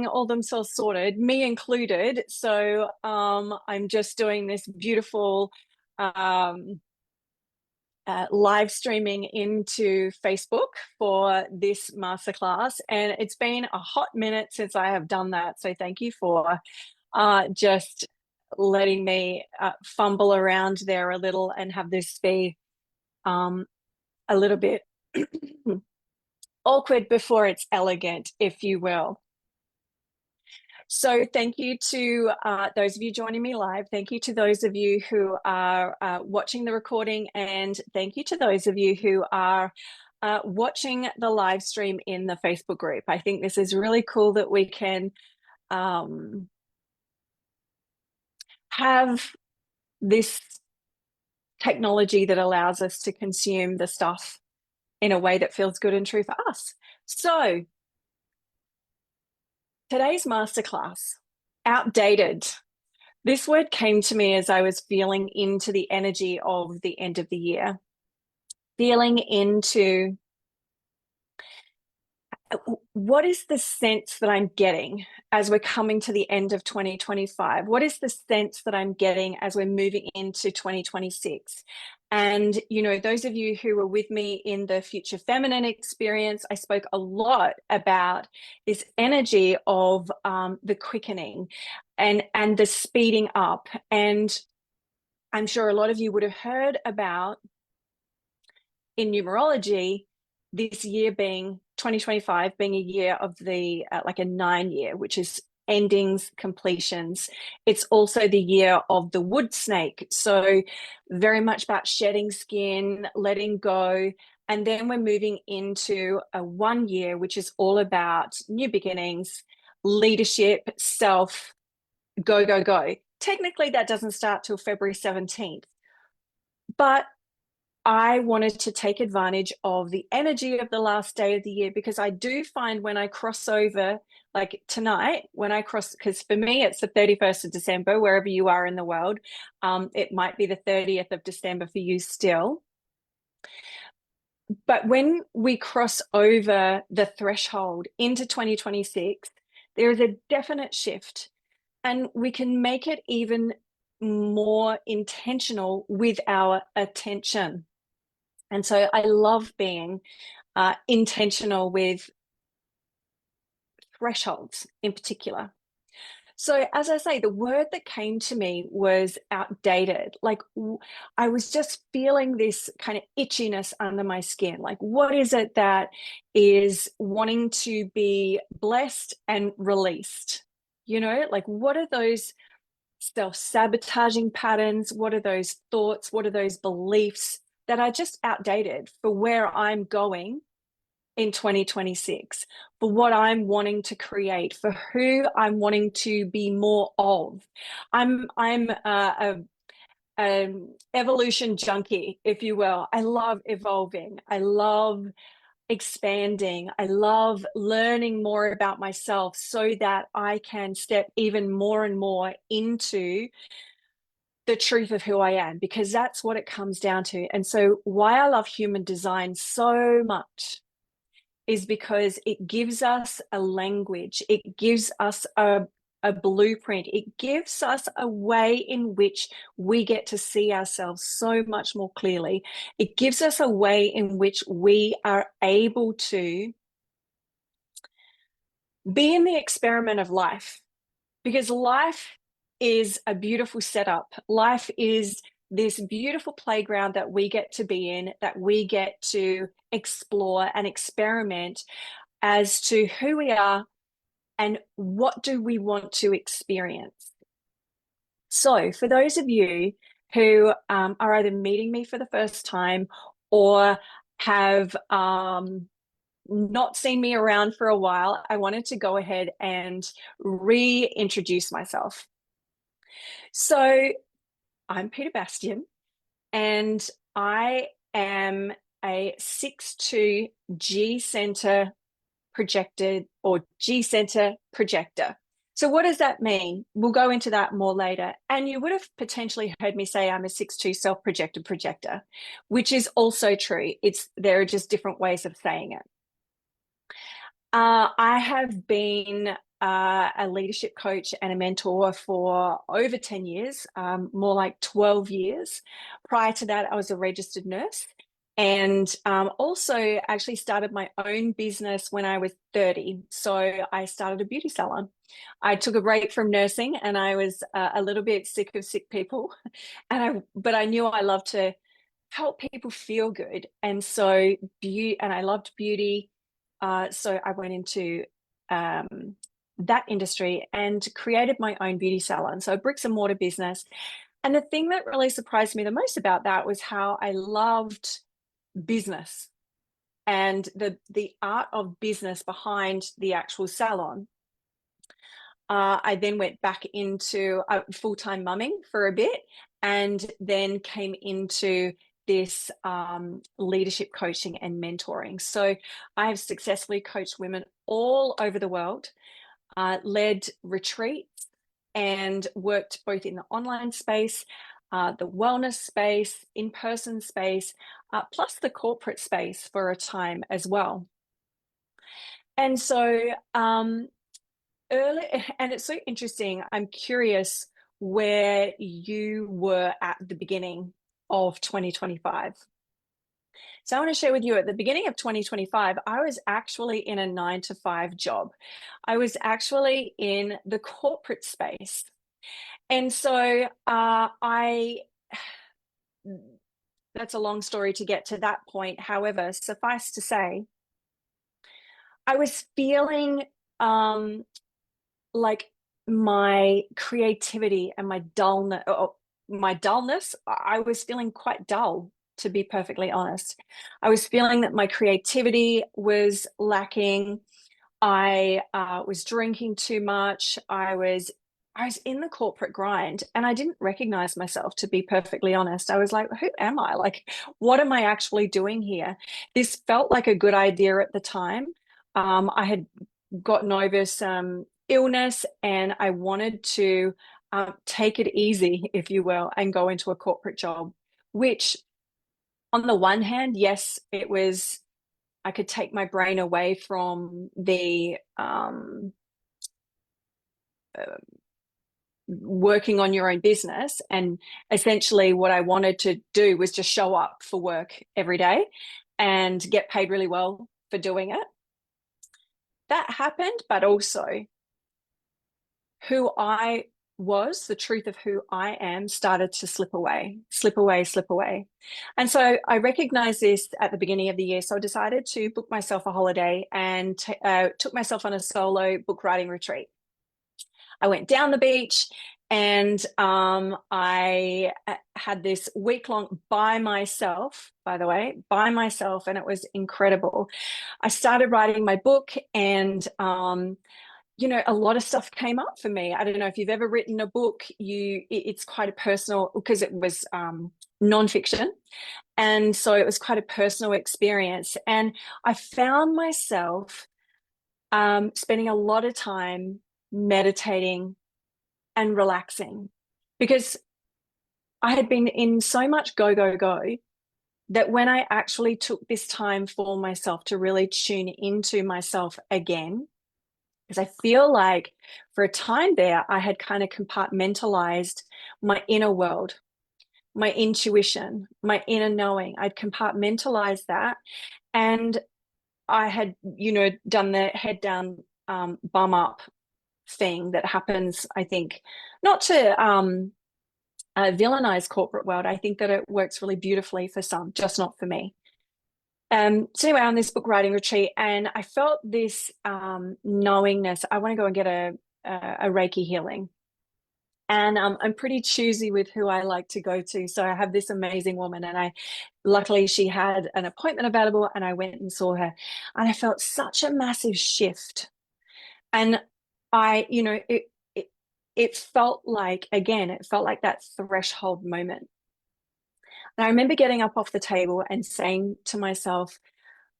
all themselves sorted, me included. So I'm just doing this beautiful live streaming into Facebook for this masterclass. And it's been a hot minute since I have done that. So thank you for just letting me fumble around there a little and have this be a little bit awkward before it's elegant, if you will. So thank you to those of you joining me live. Thank you to those of you who are watching the recording, and thank you to those of you who are watching the live stream in the Facebook group. I think this is really cool that we can have this technology that allows us to consume the stuff in a way that feels good and true for us. So today's masterclass, outdated. This word came to me as I was feeling into the energy of the end of the year, feeling into what is the sense that I'm getting as we're coming to the end of 2025? What is the sense that I'm getting as we're moving into 2026? And, you know, those of you who were with me in the Future Feminine experience, I spoke a lot about this energy of the quickening and the speeding up. And I'm sure a lot of you would have heard about, in numerology, this year being 2025 being a year of the like a 9-year, which is endings, completions. It's also the year of the wood snake. So very much about shedding skin, letting go. And then we're moving into a 1 year, which is all about new beginnings, leadership, self, go, go, go. Technically, that doesn't start till February 17th. But I wanted to take advantage of the energy of the last day of the year, because I do find when I cross over, like tonight, when I cross, because for me, it's the 31st of December, wherever you are in the world. It might be the 30th of December for you still. But when we cross over the threshold into 2026, there is a definite shift, and we can make it even more intentional with our attention. And so I love being intentional with thresholds in particular. So as I say, the word that came to me was outdated. Like I was just feeling this kind of itchiness under my skin. Like, what is it that is wanting to be blessed and released? You know, like what are those self-sabotaging patterns? What are those thoughts? What are those beliefs that are just outdated for where I'm going in 2026, for what I'm wanting to create, for who I'm wanting to be more of? I'm an evolution junkie, if you will. I love evolving. I love expanding. I love learning more about myself so that I can step even more and more into the truth of who I am, because that's what it comes down to. And so why I love human design so much is because it gives us a language, it gives us a blueprint, it gives us a way in which we get to see ourselves so much more clearly. It gives us a way in which we are able to be in the experiment of life, because life is a beautiful setup. Life is this beautiful playground that we get to be in, that we get to explore and experiment as to who we are and what do we want to experience. So for those of you who are either meeting me for the first time or have not seen me around for a while, I wanted to go ahead and reintroduce myself. So I'm Peter Bastian, and I am a 6-2 G center projected, or G center projector. So what does that mean? We'll go into that more later. And you would have potentially heard me say I'm a 6-2 self-projected projector, which is also true. There are just different ways of saying it. I have been a leadership coach and a mentor for over 10 years, more like 12 years. Prior to that, I was a registered nurse, and also actually started my own business when I was 30. So I started a beauty salon. I took a break from nursing, and I was a little bit sick of sick people, but I knew I loved to help people feel good. And so beauty, and I loved beauty. So I went into that industry and created my own beauty salon. So a bricks and mortar business. And the thing that really surprised me the most about that was how I loved business and the art of business behind the actual salon. I then went back into full-time mumming for a bit, and then came into this leadership coaching and mentoring. So I have successfully coached women all over the world, led retreats, and worked both in the online space, the wellness space, in-person space, plus the corporate space for a time as well. And so early, and it's so interesting. I'm curious where you were at the beginning of 2025. So I want to share with you, at the beginning of 2025, I was actually in a 9-to-5 job. I was actually in the corporate space. And so that's a long story to get to that point. However, suffice to say, I was feeling like my creativity and my dullness, I was feeling quite dull, to be perfectly honest. I was feeling that my creativity was lacking. I was drinking too much. I was in the corporate grind, and I didn't recognize myself, to be perfectly honest. I was like, who am I? Like, what am I actually doing here? This felt like a good idea at the time. I had gotten over some illness, and I wanted to take it easy, if you will, and go into a corporate job, which on the one hand, yes, it was, I could take my brain away from the working on your own business. And essentially what I wanted to do was just show up for work every day and get paid really well for doing it. That happened, but also who I was, the truth of who I am, started to slip away, slip away, slip away. And so I recognized this at the beginning of the year. So I decided to book myself a holiday and took myself on a solo book writing retreat. I went down the beach, and I had this week-long by myself, by the way, by myself, and it was incredible. I started writing my book, and you know, a lot of stuff came up for me. I don't know if you've ever written a book. It's quite a personal, because it was nonfiction, and so it was quite a personal experience. And I found myself spending a lot of time meditating and relaxing, because I had been in so much go, go, go, that when I actually took this time for myself to really tune into myself again, because I feel like for a time there, I had kind of compartmentalized my inner world, my intuition, my inner knowing. I'd compartmentalized that. And I had, you know, done the head down, bum up thing that happens, I think, not to villainize corporate world. I think that it works really beautifully for some, just not for me. So anyway, on this book writing retreat, and I felt this knowingness. I want to go and get a Reiki healing. And I'm pretty choosy with who I like to go to. So I have this amazing woman, and luckily she had an appointment available, and I went and saw her, and I felt such a massive shift. And you know, it felt like, again, it felt like that threshold moment. And I remember getting up off the table and saying to myself,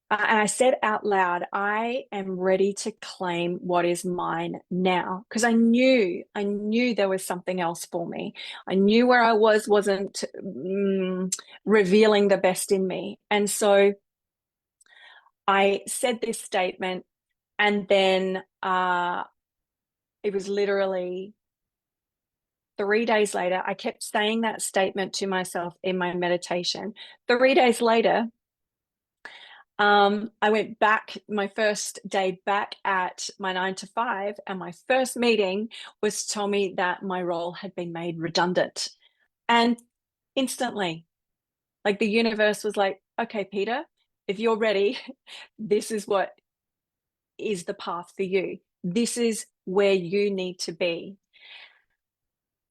and I said out loud, I am ready to claim what is mine now. Because I knew there was something else for me. I knew where I wasn't revealing the best in me. And so I said this statement, and then it was literally 3 days later. I kept saying that statement to myself in my meditation. 3 days later, I went back, my first day back at my 9 to 5, and my first meeting was to tell me that my role had been made redundant. And instantly, like the universe was like, okay, Peter, if you're ready, this is what is the path for you. This is where you need to be.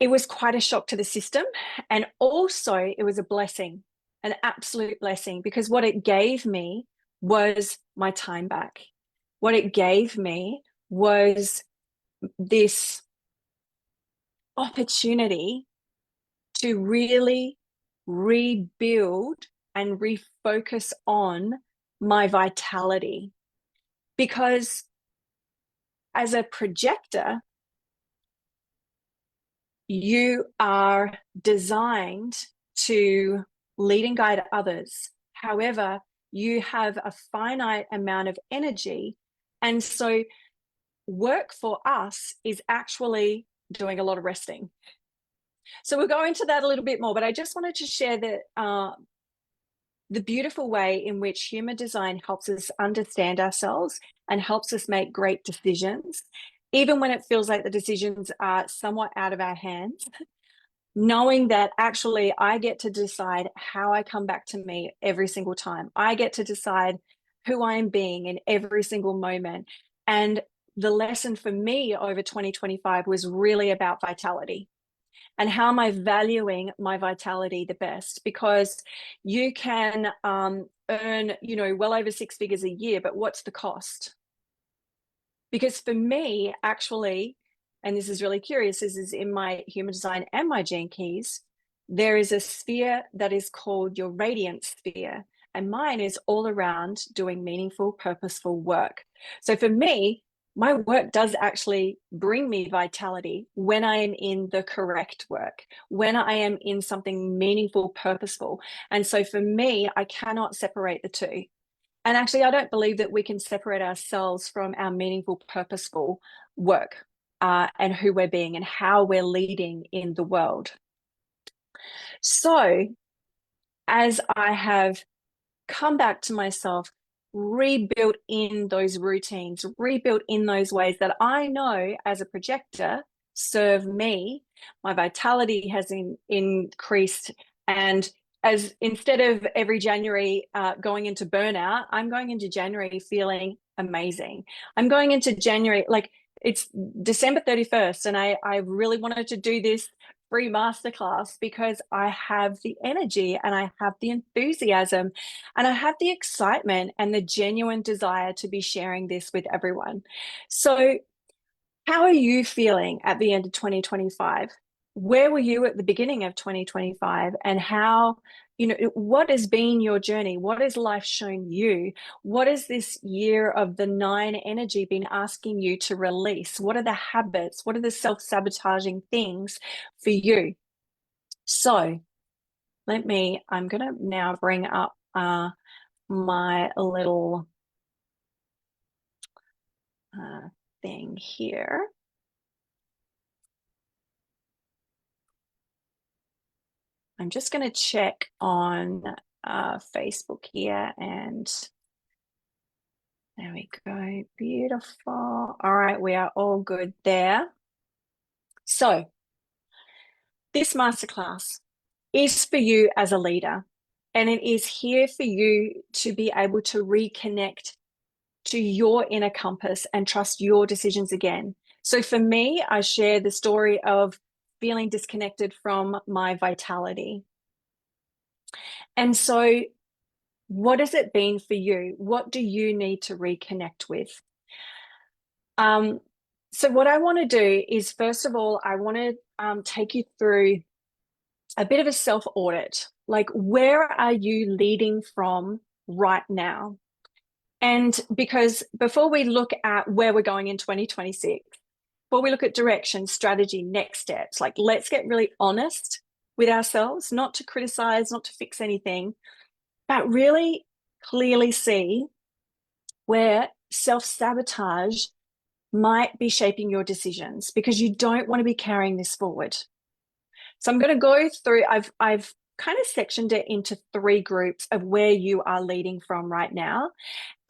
It was quite a shock to the system. And also, it was a blessing, an absolute blessing, because what it gave me was my time back. What it gave me was this opportunity to really rebuild and refocus on my vitality. Because as a projector, you are designed to lead and guide others. However, you have a finite amount of energy. And so work for us is actually doing a lot of resting. So we'll go into that a little bit more, but I just wanted to share that the beautiful way in which human design helps us understand ourselves and helps us make great decisions, even when it feels like the decisions are somewhat out of our hands. Knowing that actually I get to decide how I come back to me every single time. I get to decide who I am being in every single moment. And the lesson for me over 2025 was really about vitality. And how am I valuing my vitality the best? Because you can earn, well over 6 figures a year, but what's the cost? Because for me, actually, and this is really curious, this is in my human design and my gene keys, there is a sphere that is called your radiant sphere. And mine is all around doing meaningful, purposeful work. So for me, my work does actually bring me vitality when I am in the correct work, when I am in something meaningful, purposeful. And so for me, I cannot separate the two. And actually, I don't believe that we can separate ourselves from our meaningful, purposeful work and who we're being and how we're leading in the world. So, as I have come back to myself, rebuilt in those routines, rebuilt in those ways that I know as a projector serve me, my vitality has increased. And as instead of every January going into burnout, I'm going into January feeling amazing. I'm going into January, like it's December 31st, and I really wanted to do this free masterclass because I have the energy and I have the enthusiasm and I have the excitement and the genuine desire to be sharing this with everyone. So, how are you feeling at the end of 2025? Where were you at the beginning of 2025? And how, what has been your journey? What has life shown you? What has this year of the 9 energy been asking you to release? What are the habits? What are the self-sabotaging things for you? So, I'm going to now bring up my little thing here. I'm just going to check on Facebook here, and there we go. Beautiful. All right, we are all good there. So this masterclass is for you as a leader, and it is here for you to be able to reconnect to your inner compass and trust your decisions again. So for me, I share the story of feeling disconnected from my vitality. And so what has it been for you? What do you need to reconnect with? So what I want to do is, first of all, I want to take you through a bit of a self-audit. Like, where are you leading from right now? And because before we look at where we're going in 2026, before we look at direction, strategy, next steps, like let's get really honest with ourselves, not to criticize, not to fix anything, but really clearly see where self-sabotage might be shaping your decisions because you don't want to be carrying this forward. So I'm going to go through, I've kind of sectioned it into 3 groups of where you are leading from right now.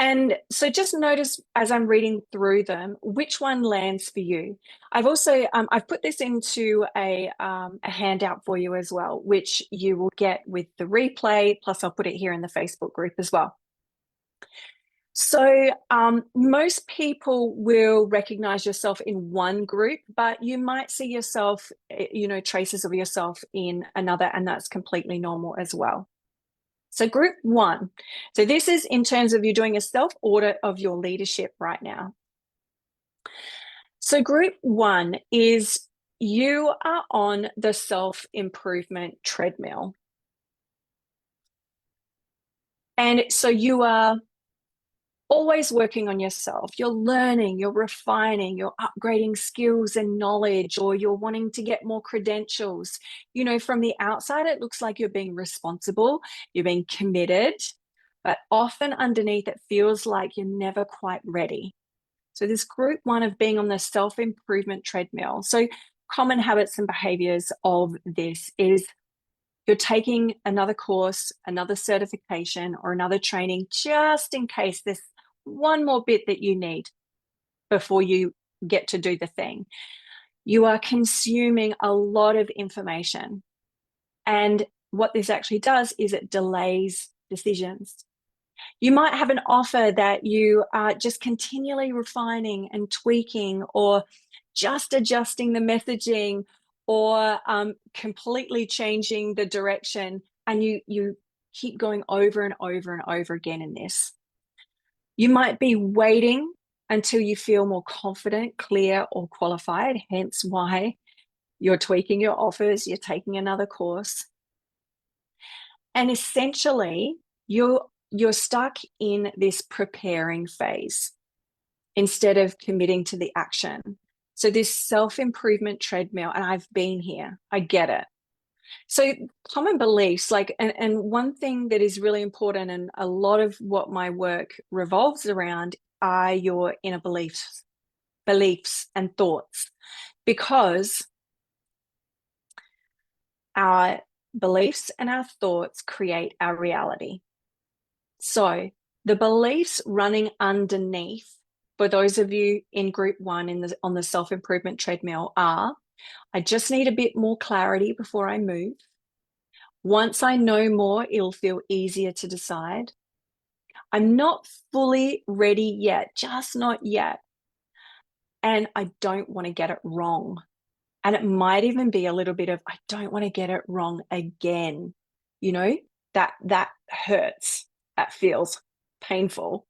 And so just notice as I'm reading through them, which one lands for you. I've also, I've put this into a handout for you as well, which you will get with the replay, plus I'll put it here in the Facebook group as well. So most people will recognize yourself in one group, but you might see yourself, traces of yourself in another, and that's completely normal as well. So group 1. So this is in terms of you doing a self-audit of your leadership right now. So group 1 is you are on the self-improvement treadmill. And so you are always working on yourself. You're learning, you're refining, you're upgrading skills and knowledge, or you're wanting to get more credentials. From the outside, it looks like you're being responsible, you're being committed, but often underneath it feels like you're never quite ready. So this group 1 of being on the self-improvement treadmill. So common habits and behaviors of this is you're taking another course, another certification, or another training just in case there's one more bit that you need before you get to do the thing. You are consuming a lot of information. And what this actually does is it delays decisions. You might have an offer that you are just continually refining and tweaking, or just adjusting the messaging, or completely changing the direction, and you keep going over and over and over again in this. You might be waiting until you feel more confident, clear, or qualified, hence why you're tweaking your offers, you're taking another course. And essentially, you're stuck in this preparing phase instead of committing to the action. So this self-improvement treadmill, and I've been here, I get it. So common beliefs, and one thing that is really important, and a lot of what my work revolves around, are your inner beliefs and thoughts, because our beliefs and our thoughts create our reality. So the beliefs running underneath, for those of you in group 1 on the self-improvement treadmill, are, I just need a bit more clarity before I move. Once I know more, it'll feel easier to decide. I'm not fully ready yet, just not yet. And I don't want to get it wrong. And it might even be a little bit of, I don't want to get it wrong again. That hurts. That feels painful.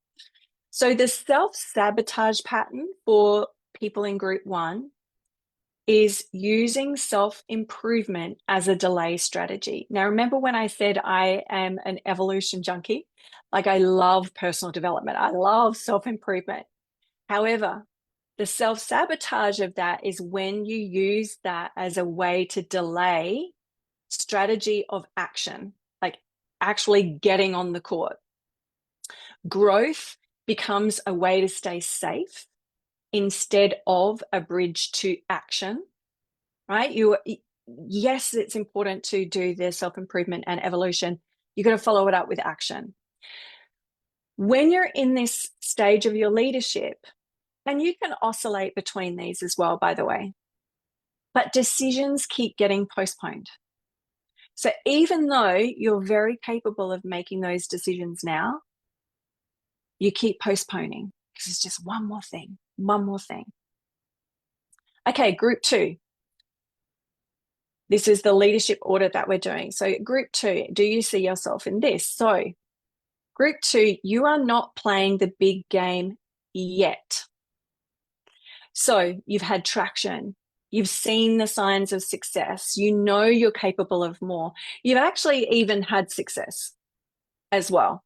So the self-sabotage pattern for people in group 1 is using self-improvement as a delay strategy. Now, remember when I said I am an evolution junkie? Like, I love personal development. I love self-improvement. However, the self-sabotage of that is when you use that as a way to delay strategy of action, like actually getting on the court. Growth becomes a way to stay safe instead of a bridge to action, right? Yes, it's important to do the self-improvement and evolution. You've got to follow it up with action. When you're in this stage of your leadership, and you can oscillate between these as well, by the way, but decisions keep getting postponed. So even though you're very capable of making those decisions now, you keep postponing because it's just one more thing, one more thing. Okay, group 2. This is the leadership audit that we're doing. So group 2, do you see yourself in this? So group 2, you are not playing the big game yet. So you've had traction. You've seen the signs of success. You know you're capable of more. You've actually even had success as well.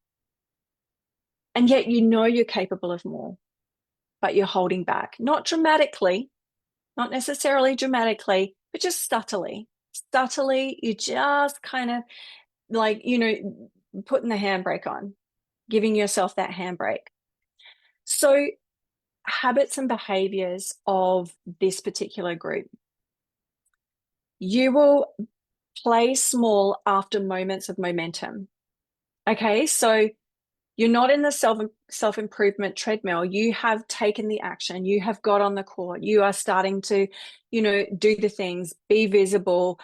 And yet you know you're capable of more, but you're holding back. Not dramatically, not necessarily dramatically, but just subtly. Subtly, you just kind of putting the handbrake on, giving yourself that handbrake. So habits and behaviors of this particular group. You will play small after moments of momentum. Okay, so you're not in the self-improvement treadmill. You have taken the action. You have got on the court. You are starting to, do the things, be visible,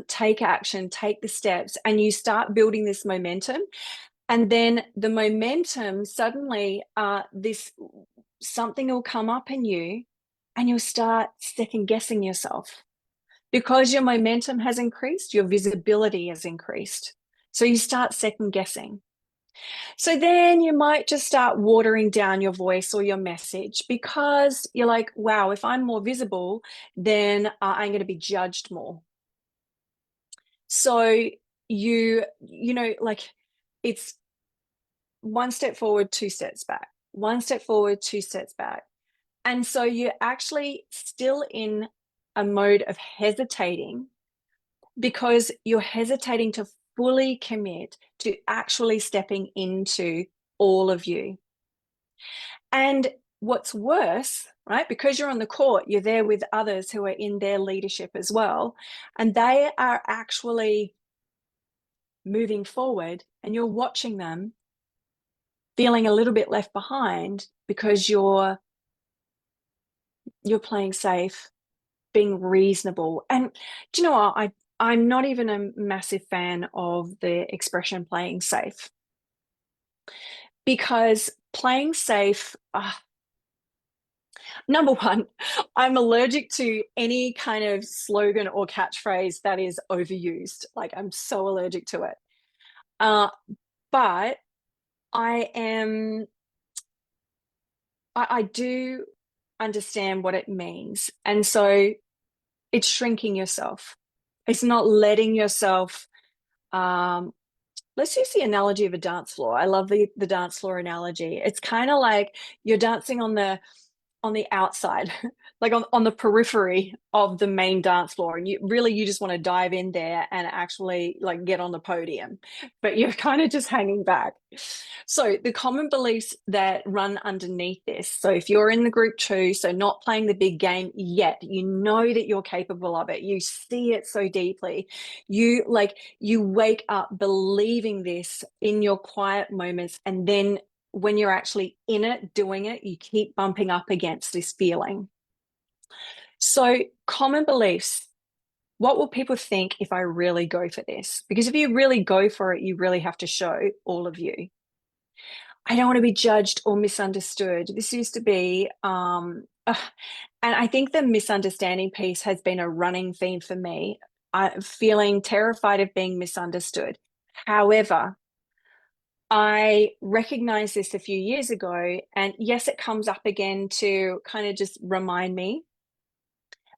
take action, take the steps, and you start building this momentum. And then the momentum suddenly, this something will come up in you, and you'll start second guessing yourself because your momentum has increased. Your visibility has increased, so you start second guessing. So then you might just start watering down your voice or your message because you're like, wow, if I'm more visible, then I'm going to be judged more. So like it's one step forward, two steps back, one step forward, two steps back. And so you're actually still in a mode of hesitating because you're hesitating to fully commit to actually stepping into all of you. And what's worse, right? Because you're on the court, you're there with others who are in their leadership as well. And they are actually moving forward, and you're watching them feeling a little bit left behind because you're playing safe, being reasonable. And do you know what? I'm not even a massive fan of the expression playing safe, because playing safe, number one, I'm allergic to any kind of slogan or catchphrase that is overused. Like, I'm so allergic to it. But I do understand what it means. And so it's shrinking yourself. It's not letting yourself, let's use the analogy of a dance floor. I love the dance floor analogy. It's kind of like you're dancing on the outside, like on the periphery of the main dance floor, and you just want to dive in there and actually like get on the podium, but you're kind of just hanging back. So the common beliefs that run underneath this, so if you're in the group 2, so not playing the big game yet, you know that you're capable of it, you see it so deeply, you wake up believing this in your quiet moments, and then when you're actually in it, doing it, you keep bumping up against this feeling. So common beliefs. What will people think if I really go for this? Because if you really go for it, you really have to show all of you. I don't want to be judged or misunderstood. This used to be, and I think the misunderstanding piece has been a running theme for me. I'm feeling terrified of being misunderstood. However, I recognized this a few years ago, and yes, it comes up again to kind of just remind me.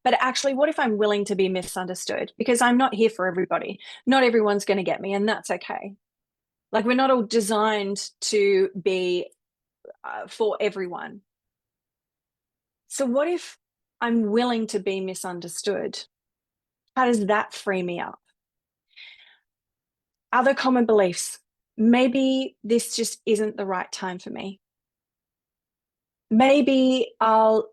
But actually, what if I'm willing to be misunderstood? Because I'm not here for everybody. Not everyone's going to get me, and that's okay. Like, we're not all designed to be for everyone. So what if I'm willing to be misunderstood? How does that free me up? Other common beliefs. Maybe this just isn't the right time for me. Maybe I'll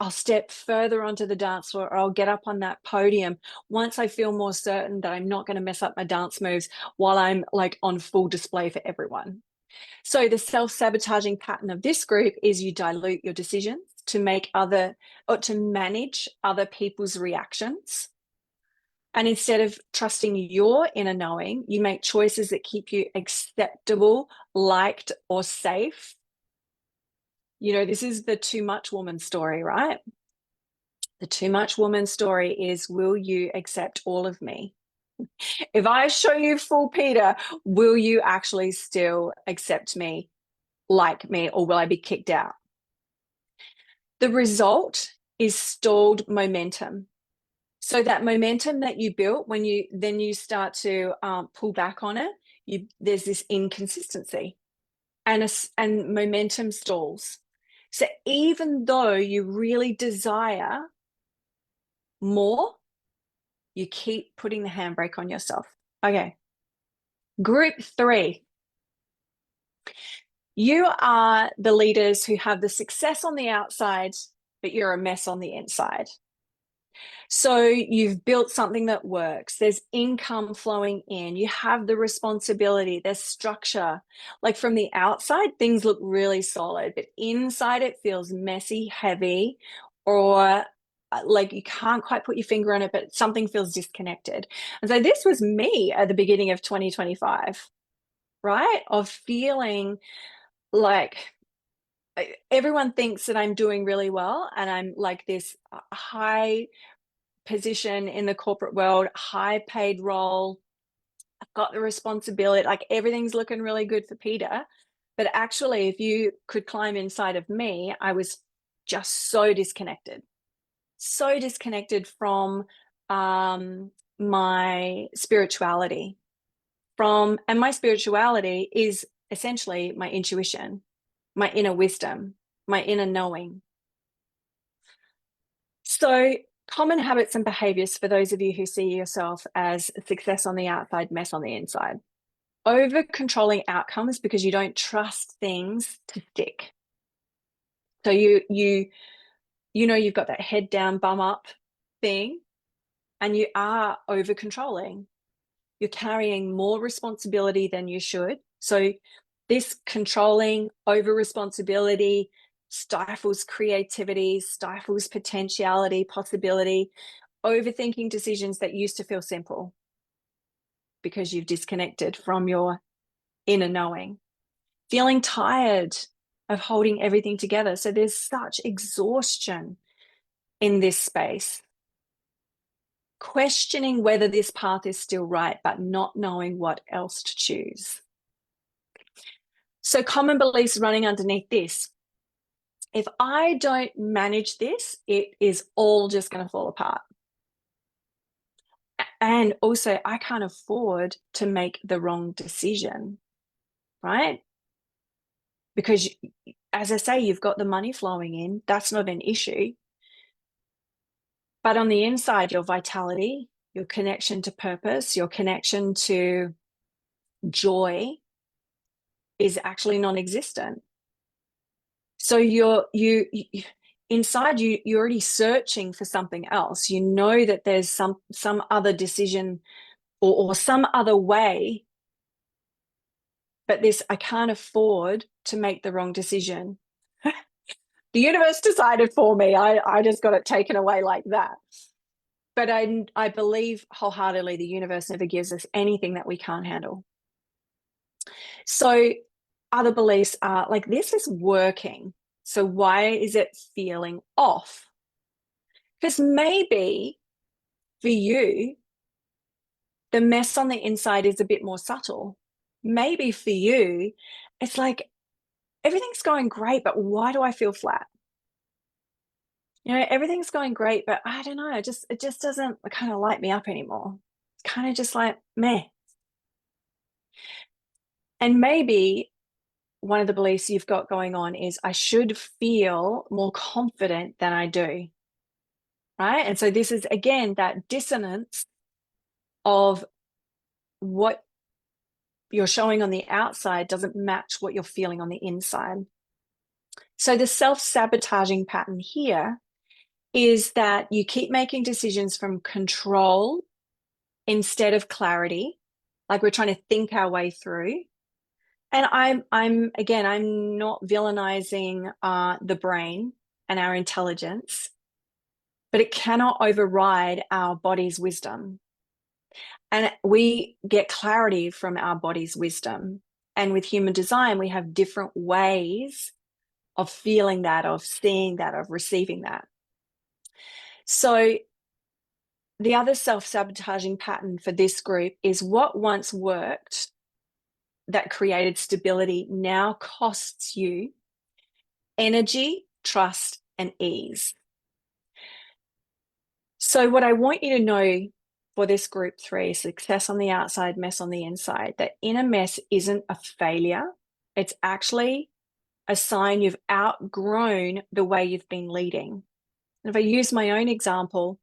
step further onto the dance floor, or I'll get up on that podium once I feel more certain that I'm not going to mess up my dance moves while I'm like on full display for everyone. So the self-sabotaging pattern of this group is you dilute your decisions to manage other people's reactions. And instead of trusting your inner knowing, you make choices that keep you acceptable, liked, or safe. This is the too much woman story, right? The too much woman story is, will you accept all of me? If I show you full Peter, will you actually still accept me, like me, or will I be kicked out? The result is stalled momentum. So that momentum that you built, when you start to pull back on it, there's this inconsistency, and momentum stalls. So even though you really desire more, you keep putting the handbrake on yourself. Okay. Group 3. You are the leaders who have the success on the outside, but you're a mess on the inside. So you've built something that works. There's income flowing in. You have the responsibility. There's structure. Like from the outside, things look really solid, but inside it feels messy, heavy, or like you can't quite put your finger on it, but something feels disconnected. And so this was me at the beginning of 2025, right? Of feeling like everyone thinks that I'm doing really well and I'm like this high position in the corporate world, high paid role. I've got the responsibility, like everything's looking really good for Peter. But actually, if you could climb inside of me, I was just so disconnected from my spirituality. And my spirituality is essentially my intuition, my inner wisdom, my inner knowing. So, common habits and behaviors for those of you who see yourself as success on the outside, mess on the inside. Over controlling outcomes because you don't trust things to stick. So you've got that head down, bum up thing, and you are over controlling. You're carrying more responsibility than you should. So this controlling over responsibility stifles creativity, stifles potentiality, possibility, overthinking decisions that used to feel simple because you've disconnected from your inner knowing, feeling tired of holding everything together. So there's such exhaustion in this space, questioning whether this path is still right, but not knowing what else to choose. So common beliefs running underneath this. If I don't manage this, it is all just going to fall apart. And also, I can't afford to make the wrong decision, right? Because, as I say, you've got the money flowing in. That's not an issue. But on the inside, your vitality, your connection to purpose, your connection to joy is actually non-existent. So you inside you're already searching for something else. You know that there's some other decision or some other way, but this, I can't afford to make the wrong decision. The universe decided for me. I just got it taken away like that. But I believe wholeheartedly the universe never gives us anything that we can't handle. So other beliefs are like, this is working. So why is it feeling off? Because maybe for you, the mess on the inside is a bit more subtle. Maybe for you, it's like everything's going great, but why do I feel flat? Everything's going great, but I don't know, it just doesn't kind of light me up anymore. It's kind of just like meh. And maybe one of the beliefs you've got going on is I should feel more confident than I do. Right. And so this is again that dissonance of what you're showing on the outside doesn't match what you're feeling on the inside. So the self-sabotaging pattern here is that you keep making decisions from control instead of clarity, like we're trying to think our way through. And I'm not villainizing the brain and our intelligence, but it cannot override our body's wisdom. And we get clarity from our body's wisdom. And with human design, we have different ways of feeling that, of seeing that, of receiving that. So the other self-sabotaging pattern for this group is what once worked that created stability now costs you energy, trust, and ease. So what I want you to know for this group 3, success on the outside, mess on the inside, that inner mess isn't a failure. It's actually a sign you've outgrown the way you've been leading. And if I use my own example,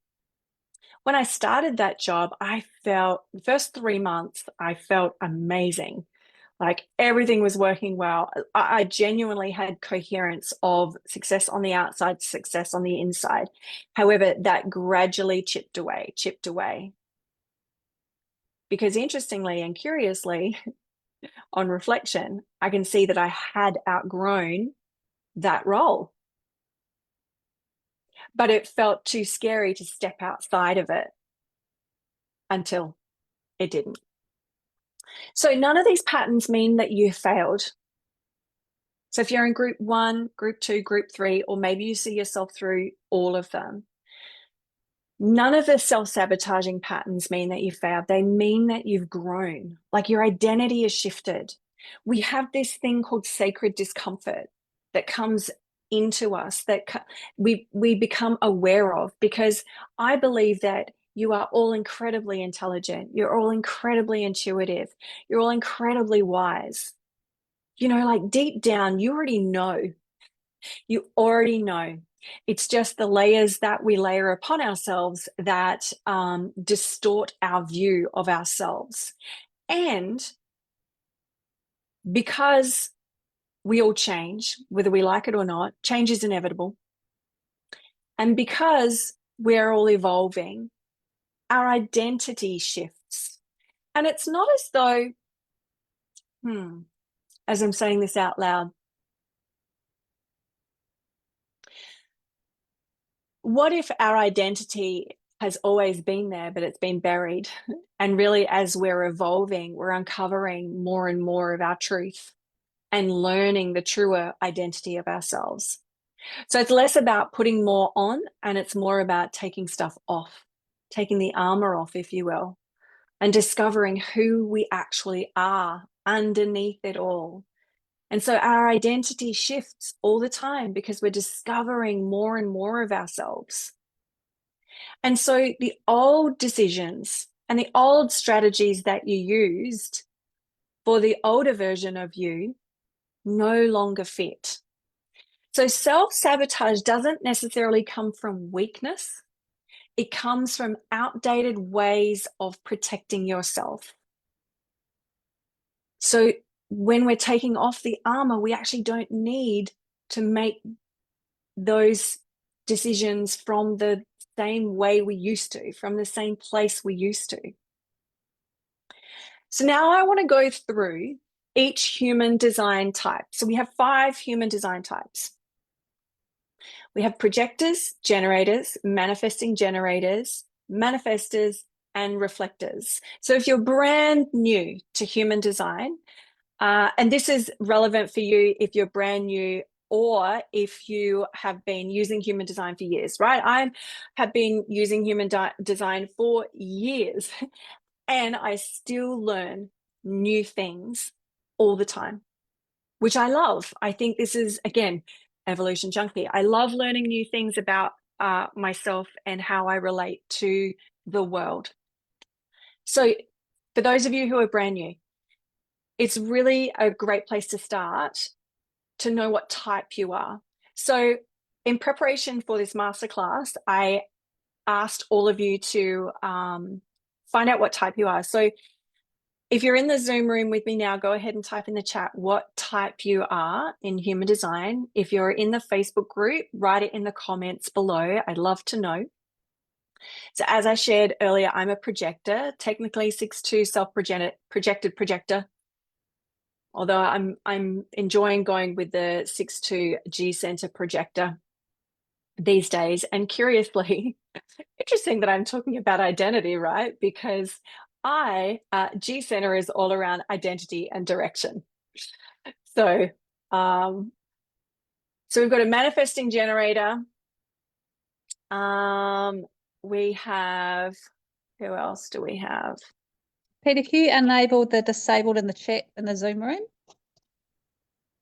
when I started that job, I felt the first 3 months, I felt amazing. Like everything was working well. I genuinely had coherence of success on the outside, success on the inside. However, that gradually chipped away, chipped away. Because interestingly and curiously, on reflection, I can see that I had outgrown that role. But it felt too scary to step outside of it until it didn't. So none of these patterns mean that you failed. So if you're in group 1, group 2, group 3, or maybe you see yourself through all of them, none of the self-sabotaging patterns mean that you failed. They mean that you've grown, like your identity has shifted. We have this thing called sacred discomfort that comes into us, that we become aware of, because I believe that you are all incredibly intelligent. You're all incredibly intuitive. You're all incredibly wise. You know, like deep down, you already know. You already know. It's just the layers that we layer upon ourselves that distort our view of ourselves. And because we all change, whether we like it or not, change is inevitable. And because we're all evolving, our identity shifts. And it's not as though, as I'm saying this out loud, what if our identity has always been there, but it's been buried? And really, as we're evolving, we're uncovering more and more of our truth and learning the truer identity of ourselves. So it's less about putting more on, and it's more about taking stuff off, taking the armor off, if you will, and discovering who we actually are underneath it all. And so our identity shifts all the time because we're discovering more and more of ourselves. And so the old decisions and the old strategies that you used for the older version of you no longer fit. So self-sabotage doesn't necessarily come from weakness. It comes from outdated ways of protecting yourself. So when we're taking off the armor, we actually don't need to make those decisions from the same way we used to, from the same place we used to. So now I want to go through each human design type. So we have 5 human design types. We have projectors, generators, manifesting generators, manifestors, and reflectors. So if you're brand new to human design, and this is relevant for you if you're brand new or if you have been using human design for years, right? I have been using human design for years and I still learn new things all the time, which I love. I think this is, again, evolution junkie. I love learning new things about myself and how I relate to the world. So for those of you who are brand new, it's really a great place to start to know what type you are. So in preparation for this masterclass, I asked all of you to find out what type you are. So if you're in the Zoom room with me now, go ahead and type in the chat what type you are in human design. If you're in the Facebook group, write it in the comments below. I'd love to know. So as I shared earlier, I'm a projector, technically 6'2", self-projected projector. Although I'm enjoying going with the 6'2" G center projector these days. And curiously, interesting that I'm talking about identity, right? Because G center is all around identity and direction. So, so we've got a manifesting generator. We have, who else do we have? Peter, can you enable the disabled in the chat in the Zoom room?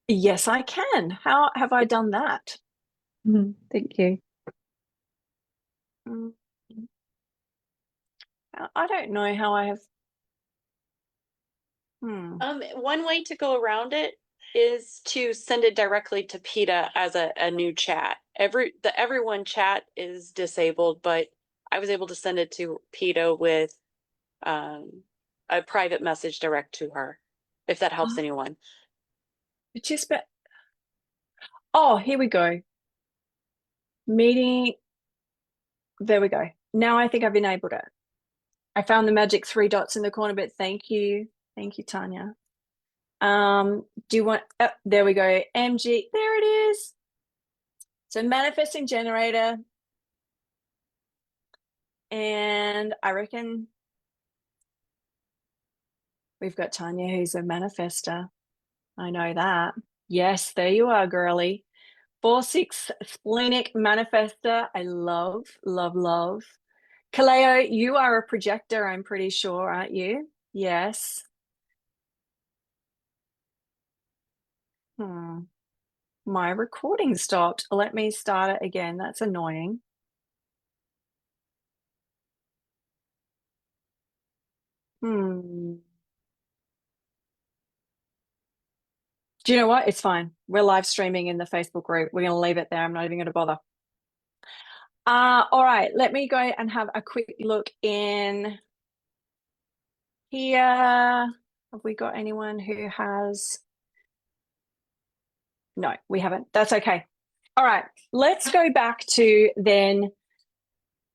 Yes, I can. How have I done that? Thank you. I don't know how I have. One way to go around it is to send it directly to PETA as a new chat. The everyone chat is disabled, but I was able to send it to PETA with a private message direct to her. if that helps anyone. Participant. Oh, here we go. Meeting. There we go. Now I think I've enabled it. I found the magic 3 dots in the corner, but thank you. Thank you, Tanya. Do you want, oh, there we go. MG, there it is. So manifesting generator. And I reckon we've got Tanya, who's a manifester. I know that. Yes, there you are, girly. 4-6 splenic manifester. I love, love, love. Kaleo, you are a projector, I'm pretty sure, aren't you? Yes. My recording stopped. Let me start it again. That's annoying. Do you know what? It's fine. We're live streaming in the Facebook group. We're going to leave it there. I'm not even going to bother. All right. Let me go and have a quick look in here. Have we got anyone who has? No, we haven't. That's okay. All right. Let's go back to then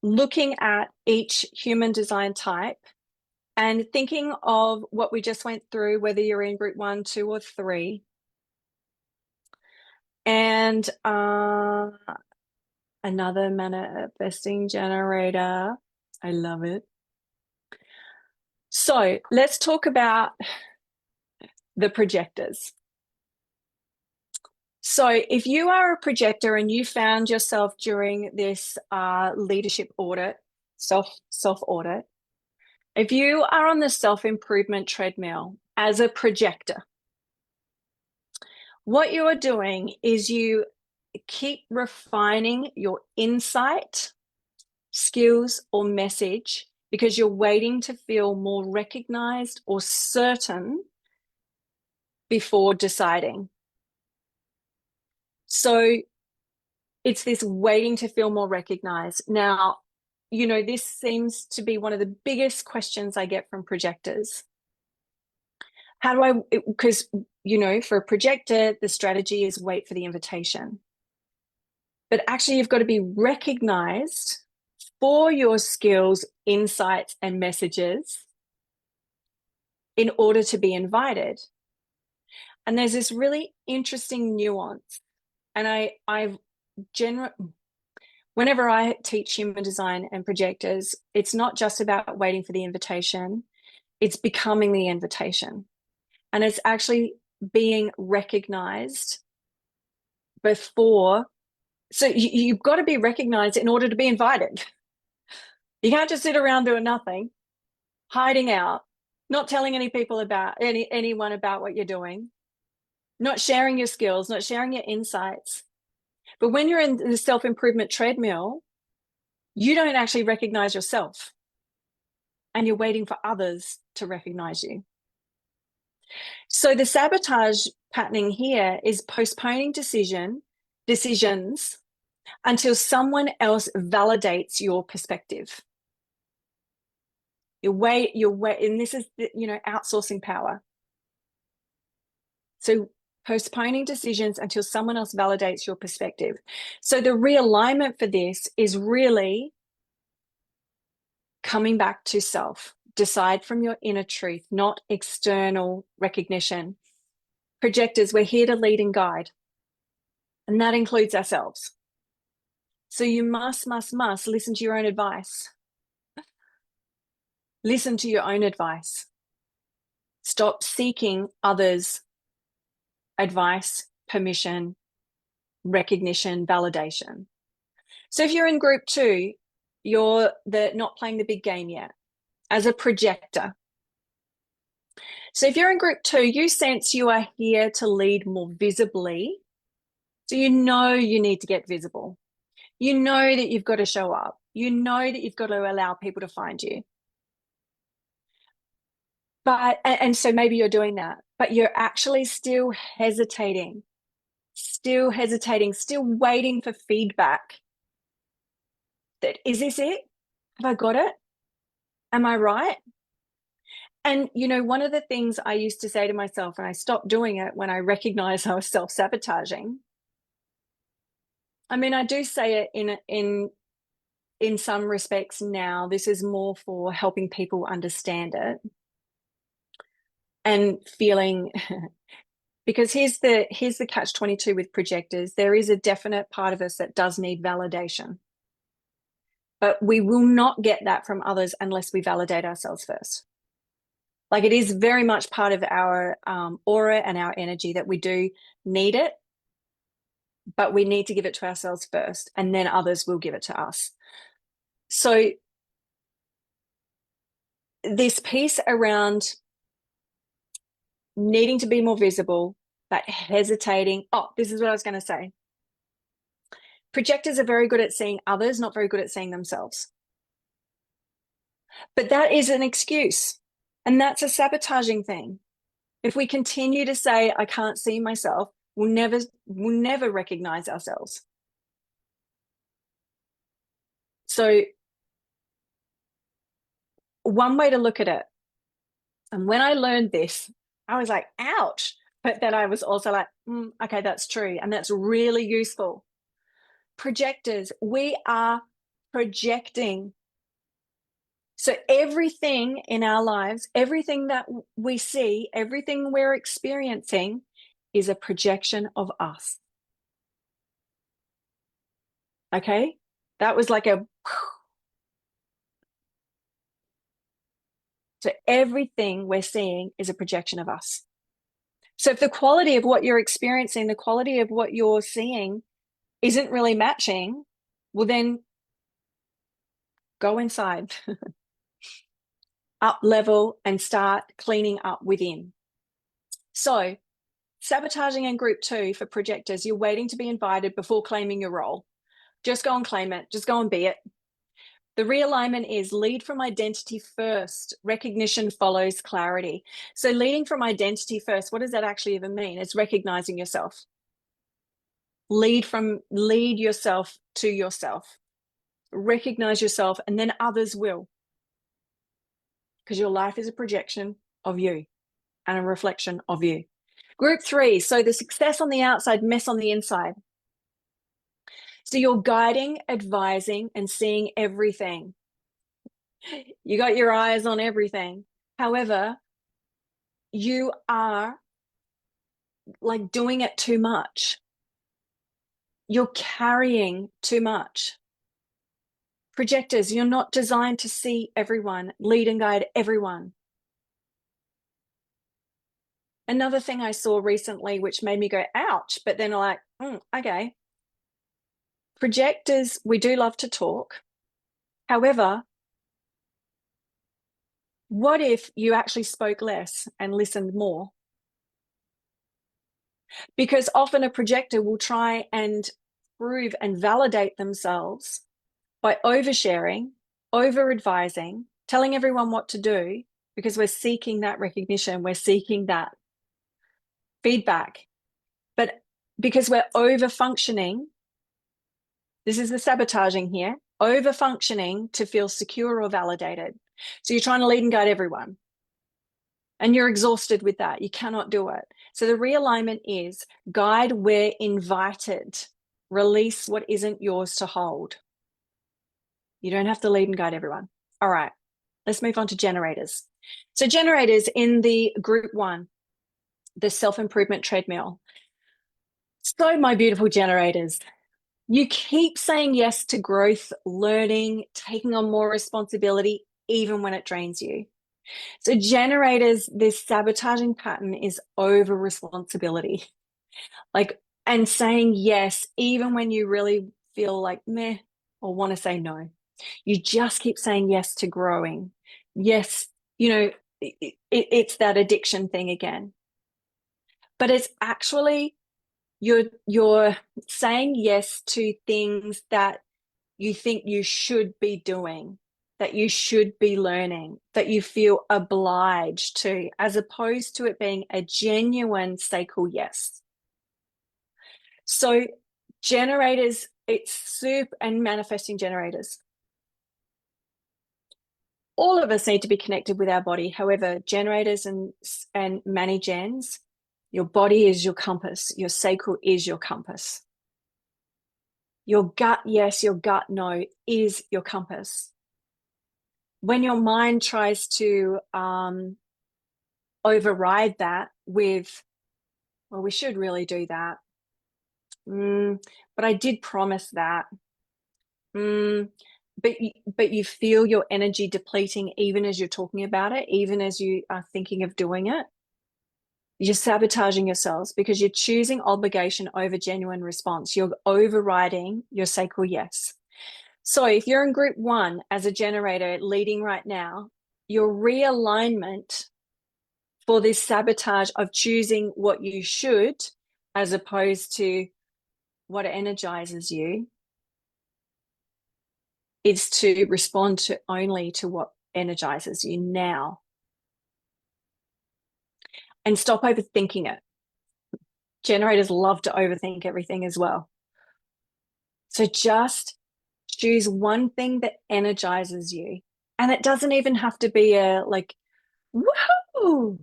looking at each human design type and thinking of what we just went through, whether you're in group 1, 2, or 3. And another manifesting generator. I love it. So let's talk about the projectors. So if you are a projector and you found yourself during this leadership audit, self-audit, if you are on the self-improvement treadmill as a projector, what you are doing is you keep refining your insight, skills, or message because you're waiting to feel more recognized or certain before deciding. So it's this waiting to feel more recognized. Now, you know, this seems to be one of the biggest questions I get from projectors. How do I, because, you know, for a projector, the strategy is wait for the invitation. But actually, you've got to be recognized for your skills, insights, and messages in order to be invited. And there's this really interesting nuance. And whenever I teach human design and projectors, it's not just about waiting for the invitation, it's becoming the invitation. And it's actually being recognized before. So you've got to be recognized in order to be invited. You can't just sit around doing nothing, hiding out, not telling anyone about what you're doing, not sharing your skills, not sharing your insights. But when you're in the self-improvement treadmill, you don't actually recognize yourself and you're waiting for others to recognize you. So the sabotage patterning here is postponing decisions until someone else validates your perspective. And this is, you know, outsourcing power. So postponing decisions until someone else validates your perspective. So the realignment for this is really coming back to self. Decide from your inner truth, not external recognition. Projectors, we're here to lead and guide. And that includes ourselves. So you must listen to your own advice. Listen to your own advice. Stop seeking others' advice, permission, recognition, validation. So if you're in group 2, you're not playing the big game yet as a projector. So if you're in group 2, you sense you are here to lead more visibly. So you know you need to get visible. You know that you've got to show up. You know that you've got to allow people to find you. And so maybe you're doing that, but you're actually still hesitating, still waiting for feedback. That, is this it? Have I got it? Am I right? And, you know, one of the things I used to say to myself, and I stopped doing it when I recognized I was self-sabotaging. I mean, I do say it in some respects now. This is more for helping people understand it and feeling because here's the catch-22 with projectors. There is a definite part of us that does need validation. But we will not get that from others unless we validate ourselves first. Like, it is very much part of our aura and our energy that we do need it, but we need to give it to ourselves first, and then others will give it to us. So this piece around needing to be more visible, but hesitating. Oh, this is what I was going to say. Projectors are very good at seeing others, not very good at seeing themselves. But that is an excuse. And that's a sabotaging thing. If we continue to say, I can't see myself, we'll never recognize ourselves. So one way to look at it, and when I learned this, I was like, ouch. But then I was also like, okay, that's true. And that's really useful. Projectors, we are projecting. So everything in our lives, everything that we see, everything we're experiencing is a projection of us. Okay? That was like a... So everything we're seeing is a projection of us. So if the quality of what you're experiencing, the quality of what you're seeing isn't really matching, well, then go inside, up level, and start cleaning up within. So sabotaging in group 2 for projectors, you're waiting to be invited before claiming your role. Just go and claim it. Just go and be it. The realignment is lead from identity first. Recognition follows clarity. So leading from identity first, what does that actually even mean? It's recognizing yourself. Lead yourself to yourself. Recognize yourself, and then others will. Because your life is a projection of you and a reflection of you. Group 3, so the success on the outside, mess on the inside. So you're guiding, advising, and seeing everything. You got your eyes on everything. However, you are like doing it too much. You're carrying too much. Projectors, you're not designed to see everyone, lead and guide everyone. Another thing I saw recently, which made me go, ouch, but then I'm like, okay. Projectors, we do love to talk. However, what if you actually spoke less and listened more? Because often a projector will try and prove and validate themselves by oversharing, over-advising, telling everyone what to do, because we're seeking that recognition, we're seeking that feedback. But because we're over-functioning, this is the sabotaging here, over-functioning to feel secure or validated. So you're trying to lead and guide everyone. And you're exhausted with that. You cannot do it. So the realignment is guide where invited. Release what isn't yours to hold. You don't have to lead and guide everyone. All right, let's move on to generators. So generators in the group 1, the self-improvement treadmill. So my beautiful generators, you keep saying yes to growth, learning, taking on more responsibility, even when it drains you. So generators, this sabotaging pattern is over responsibility. And saying yes, even when you really feel like meh, or want to say no. You just keep saying yes to growing. Yes, it's that addiction thing again. But it's actually you're saying yes to things that you think you should be doing, that you should be learning, that you feel obliged to, as opposed to it being a genuine sacral yes. So generators, it's soup and manifesting generators. all of us need to be connected with our body. However, generators and many gens, your body is your compass. Your sacral is your compass. Your gut, yes, your gut, no, is your compass. When your mind tries to override that with, well, we should really do that. But I did promise that. But you feel your energy depleting even as you're talking about it, even as you are thinking of doing it. You're sabotaging yourselves because you're choosing obligation over genuine response. You're overriding your sacral yes. So if you're in group 1 as a generator leading right now, your realignment for this sabotage of choosing what you should as opposed to what energizes you is to respond to only to what energizes you now. And stop overthinking it. Generators love to overthink everything as well. So just choose one thing that energizes you. And it doesn't even have to be a like, woohoo,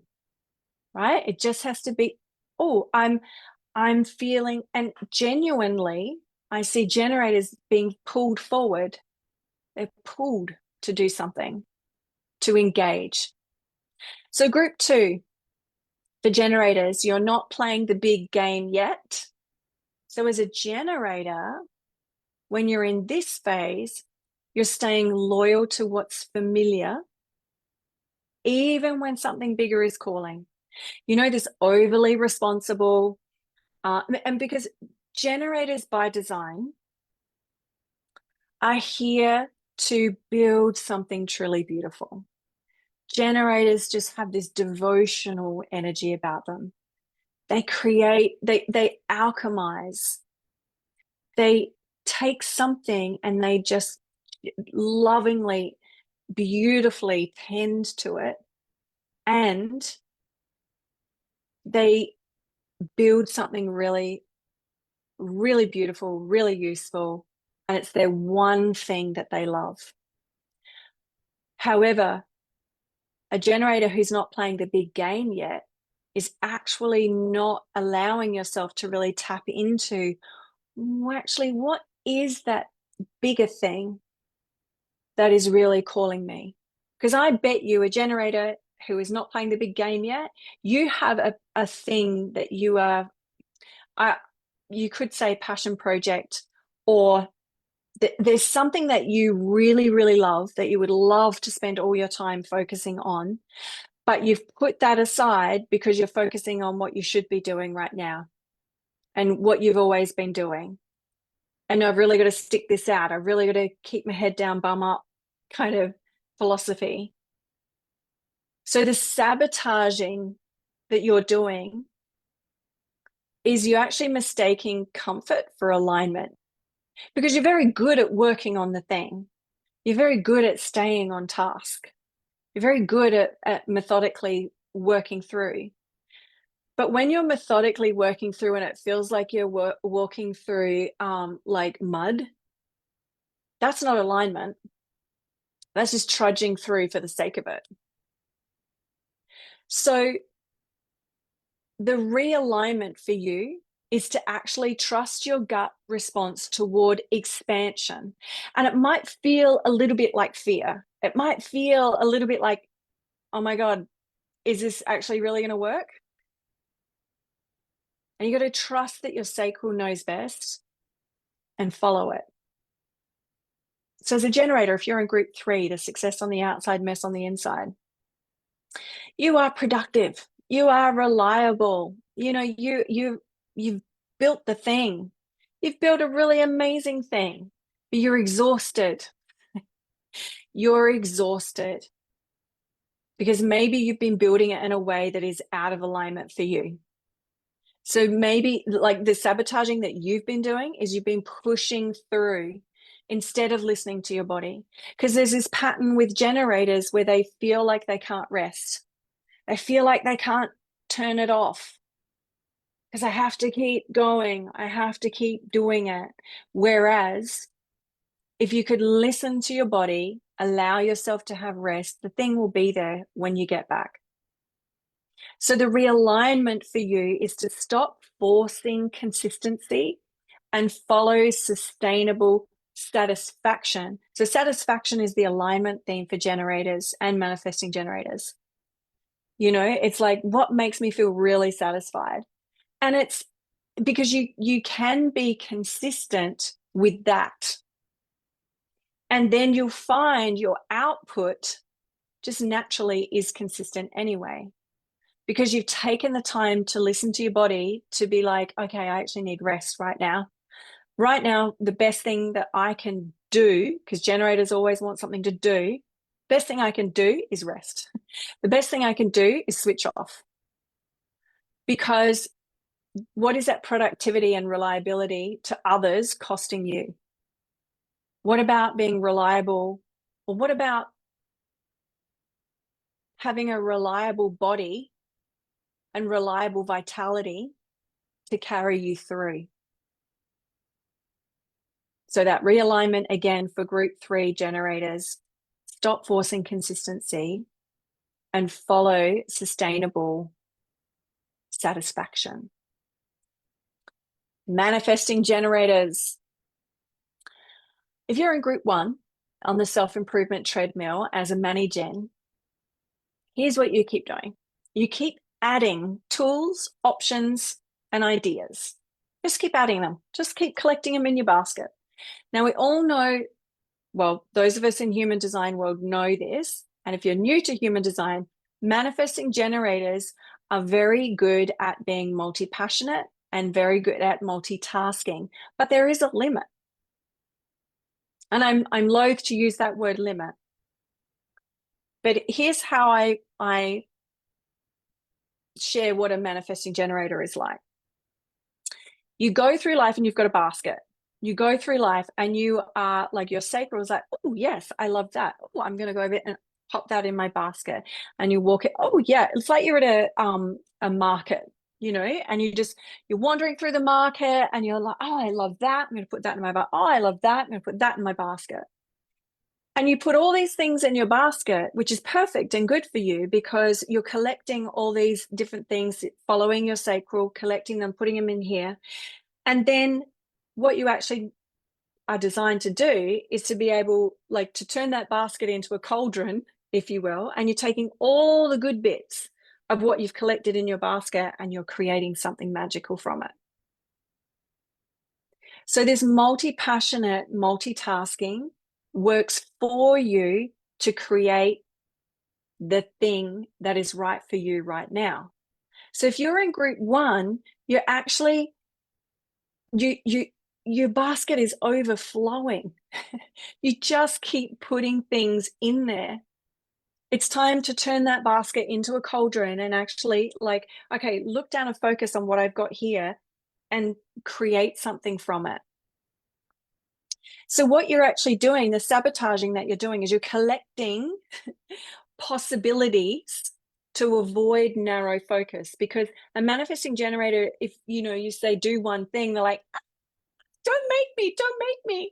right? It just has to be, oh, I'm feeling, and genuinely, I see generators being pulled forward. They're pulled to do something, to engage. So group 2, for generators, you're not playing the big game yet. So as a generator, when you're in this phase, you're staying loyal to what's familiar, even when something bigger is calling. You know, this overly responsible, and because generators by design are here to build something truly beautiful. Generators just have this devotional energy about them. They create, they alchemize. They take something and they just lovingly, beautifully tend to it. And they build something really, really beautiful, really useful. And it's their one thing that they love. However, a generator who's not playing the big game yet is actually not allowing yourself to really tap into, actually, what is that bigger thing that is really calling me? Because I bet you a generator who is not playing the big game yet, you have a thing that you are, you could say passion project, or there's something that you really, really love that you would love to spend all your time focusing on, but you've put that aside because you're focusing on what you should be doing right now and what you've always been doing. And I've really got to stick this out. I've really got to keep my head down, bum up kind of philosophy. So the sabotaging that you're doing is you're actually mistaking comfort for alignment, because you're very good at working on the thing. You're very good at staying on task. You're very good at methodically working through. But when you're methodically working through and it feels like you're walking through like mud, that's not alignment. That's just trudging through for the sake of it. So the realignment for you is to actually trust your gut response toward expansion. And it might feel a little bit like fear. It might feel a little bit like, oh my God, is this actually really going to work? And you got to trust that your sacral knows best and follow it. So as a generator, if you're in group 3, the success on the outside, mess on the inside, you are productive. You are reliable. You know, you've built the thing. You've built a really amazing thing, but you're exhausted. You're exhausted because maybe you've been building it in a way that is out of alignment for you. So maybe like the sabotaging that you've been doing is you've been pushing through instead of listening to your body. Because there's this pattern with generators where they feel like they can't rest. They feel like they can't turn it off because I have to keep going. I have to keep doing it. Whereas if you could listen to your body allow yourself to have rest, the thing will be there when you get back. So the realignment for you is to stop forcing consistency and follow sustainable satisfaction. So satisfaction is the alignment theme for generators and manifesting generators. You know, it's like, what makes me feel really satisfied? And it's because you can be consistent with that. And then you'll find your output just naturally is consistent anyway, because you've taken the time to listen to your body to be like, okay, I actually need rest right now. Right now, the best thing that I can do, because generators always want something to do, best thing I can do is rest. The best thing I can do is switch off. Because what is that productivity and reliability to others costing you? What about being reliable? Or what about having a reliable body and reliable vitality to carry you through? So that realignment again for group 3 generators, stop forcing consistency and follow sustainable satisfaction. Manifesting generators. If you're in group 1 on the self-improvement treadmill as a mani-gen, here's what you keep doing. You keep adding tools, options, and ideas. Just keep adding them. Just keep collecting them in your basket. Now, we all know, well, those of us in human design world know this. And if you're new to human design, manifesting generators are very good at being multi-passionate and very good at multitasking, but there is a limit. And I'm loath to use that word limit. But here's how I share what a manifesting generator is like. You go through life and you've got a basket. You go through life and you are like, your sacral is like, oh, yes, I love that. Oh, I'm going to go over and pop that in my basket. And you walk it. Oh, yeah. It's like you're at a market, you know, and you're wandering through the market and you're like, oh, I love that. I'm going to put that in my basket. Oh, I love that. I'm going to put that in my basket. And you put all these things in your basket, which is perfect and good for you because you're collecting all these different things, following your sacral, collecting them, putting them in here. And then what you actually are designed to do is to be able, like, to turn that basket into a cauldron, if you will, and you're taking all the good bits of what you've collected in your basket and you're creating something magical from it. So this multi-passionate multitasking works for you to create the thing that is right for you right now. So if you're in group 1, you're actually, your basket is overflowing. You just keep putting things in there. It's time to turn that basket into a cauldron and actually, like, okay, look down and focus on what I've got here and create something from it. So what you're actually doing, the sabotaging that you're doing, is you're collecting possibilities to avoid narrow focus. Because a manifesting generator, if you say do one thing, they're like, don't make me.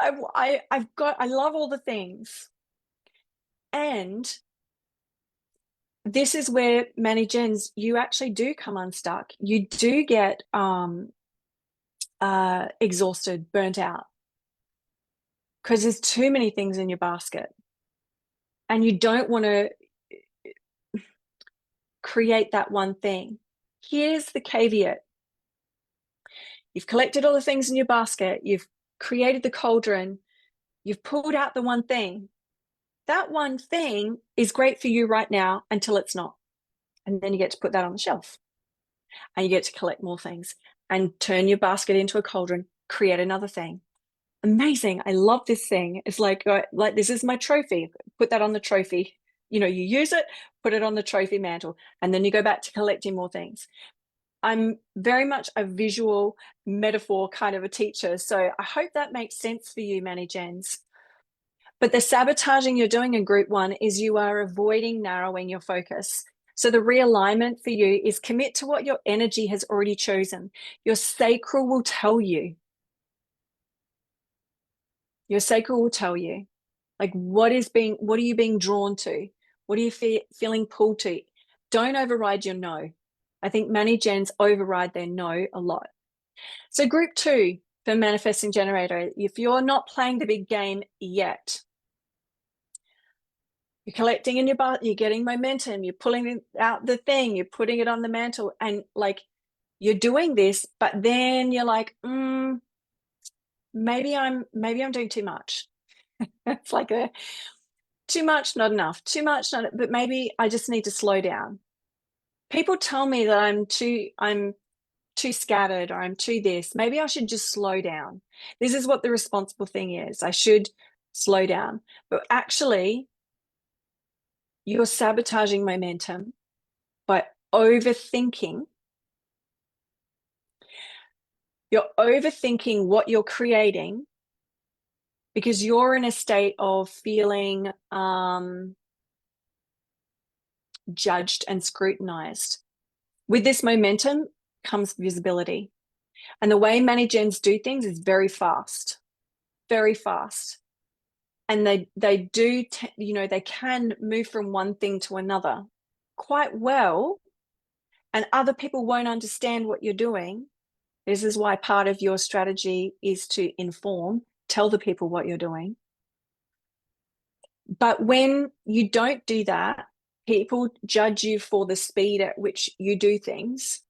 I love all the things. And this is where many gens, you actually do come unstuck. You do get exhausted, burnt out, because there's too many things in your basket. And you don't want to create that one thing. Here's the caveat. You've collected all the things in your basket. You've created the cauldron. You've pulled out the one thing. That one thing is great for you right now until it's not. And then you get to put that on the shelf. And you get to collect more things and turn your basket into a cauldron, create another thing. Amazing. I love this thing. It's like this is my trophy. Put that on the trophy. You use it, put it on the trophy mantle, and then you go back to collecting more things. I'm very much a visual metaphor kind of a teacher. So I hope that makes sense for you, Mani Gens. But the sabotaging you're doing in group 1 is you are avoiding narrowing your focus. So the realignment for you is commit to what your energy has already chosen. Your sacral will tell you. Your sacral will tell you. Like what are you being drawn to? What are you feeling pulled to? Don't override your no. I think many gens override their no a lot. So group 2 for manifesting generator, if you're not playing the big game yet, you're collecting in your butt, you're getting momentum, you're pulling out the thing, you're putting it on the mantle, and like you're doing this, but then you're like, maybe I'm doing too much. It's like too much, not enough, too much, not, but maybe I just need to slow down. People tell me that I'm too scattered or I'm too this. Maybe I should just slow down. This is what the responsible thing is. I should slow down. But actually, you're sabotaging momentum by overthinking. You're overthinking what you're creating because you're in a state of feeling judged and scrutinized. With this momentum comes visibility. And the way many gens do things is very fast, very fast. And they do, they can move from one thing to another quite well. And other people won't understand what you're doing. This is why part of your strategy is to inform, tell the people what you're doing. But when you don't do that, people judge you for the speed at which you do things.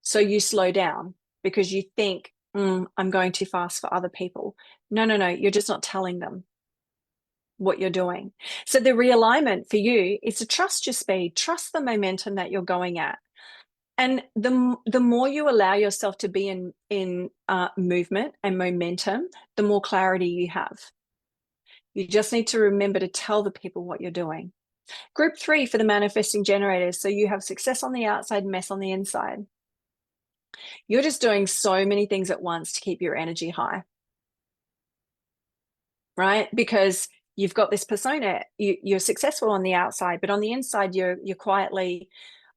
So you slow down because you think, I'm going too fast for other people. No, you're just not telling them what you're doing. So the realignment for you is to trust your speed, trust the momentum that you're going at. And the more you allow yourself to be in movement and momentum, the more clarity you have. You just need to remember to tell the people what you're doing. Group 3 for the manifesting generators. So you have success on the outside, mess on the inside. You're just doing so many things at once to keep your energy high, right? Because you've got this persona, you're successful on the outside, but on the inside, you're quietly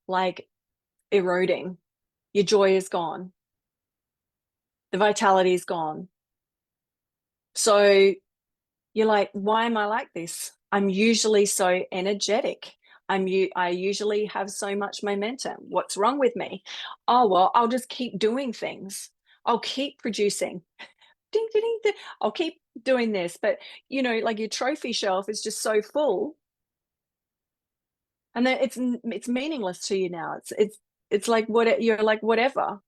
like eroding. Your joy is gone. The vitality is gone. So you're like, why am I like this? I'm usually so energetic. I usually have so much momentum. What's wrong with me? Oh, well, I'll just keep doing things. I'll keep producing. Ding, ding, ding, ding. I'll keep doing this. But, like your trophy shelf is just so full. And then it's meaningless to you now. It's like you're like, whatever.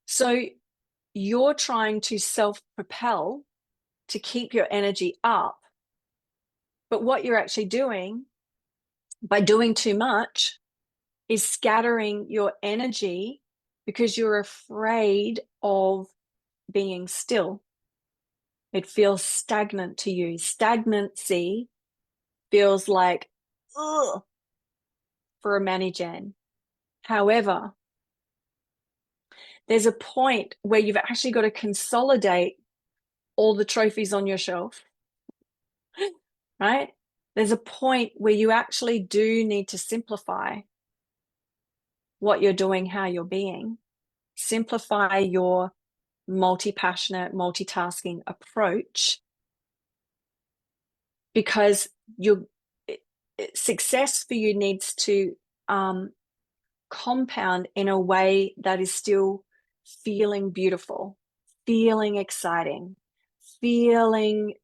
So you're trying to self-propel to keep your energy up. But what you're actually doing by doing too much is scattering your energy because you're afraid of being still. It feels stagnant to you. Stagnancy feels like, ugh, for a mani-gen. However, there's a point where you've actually got to consolidate all the trophies on your shelf, right? There's a point where you actually do need to simplify what you're doing, how you're being. Simplify your multi-passionate, multitasking approach, because success for you needs to compound in a way that is still feeling beautiful, feeling exciting, feeling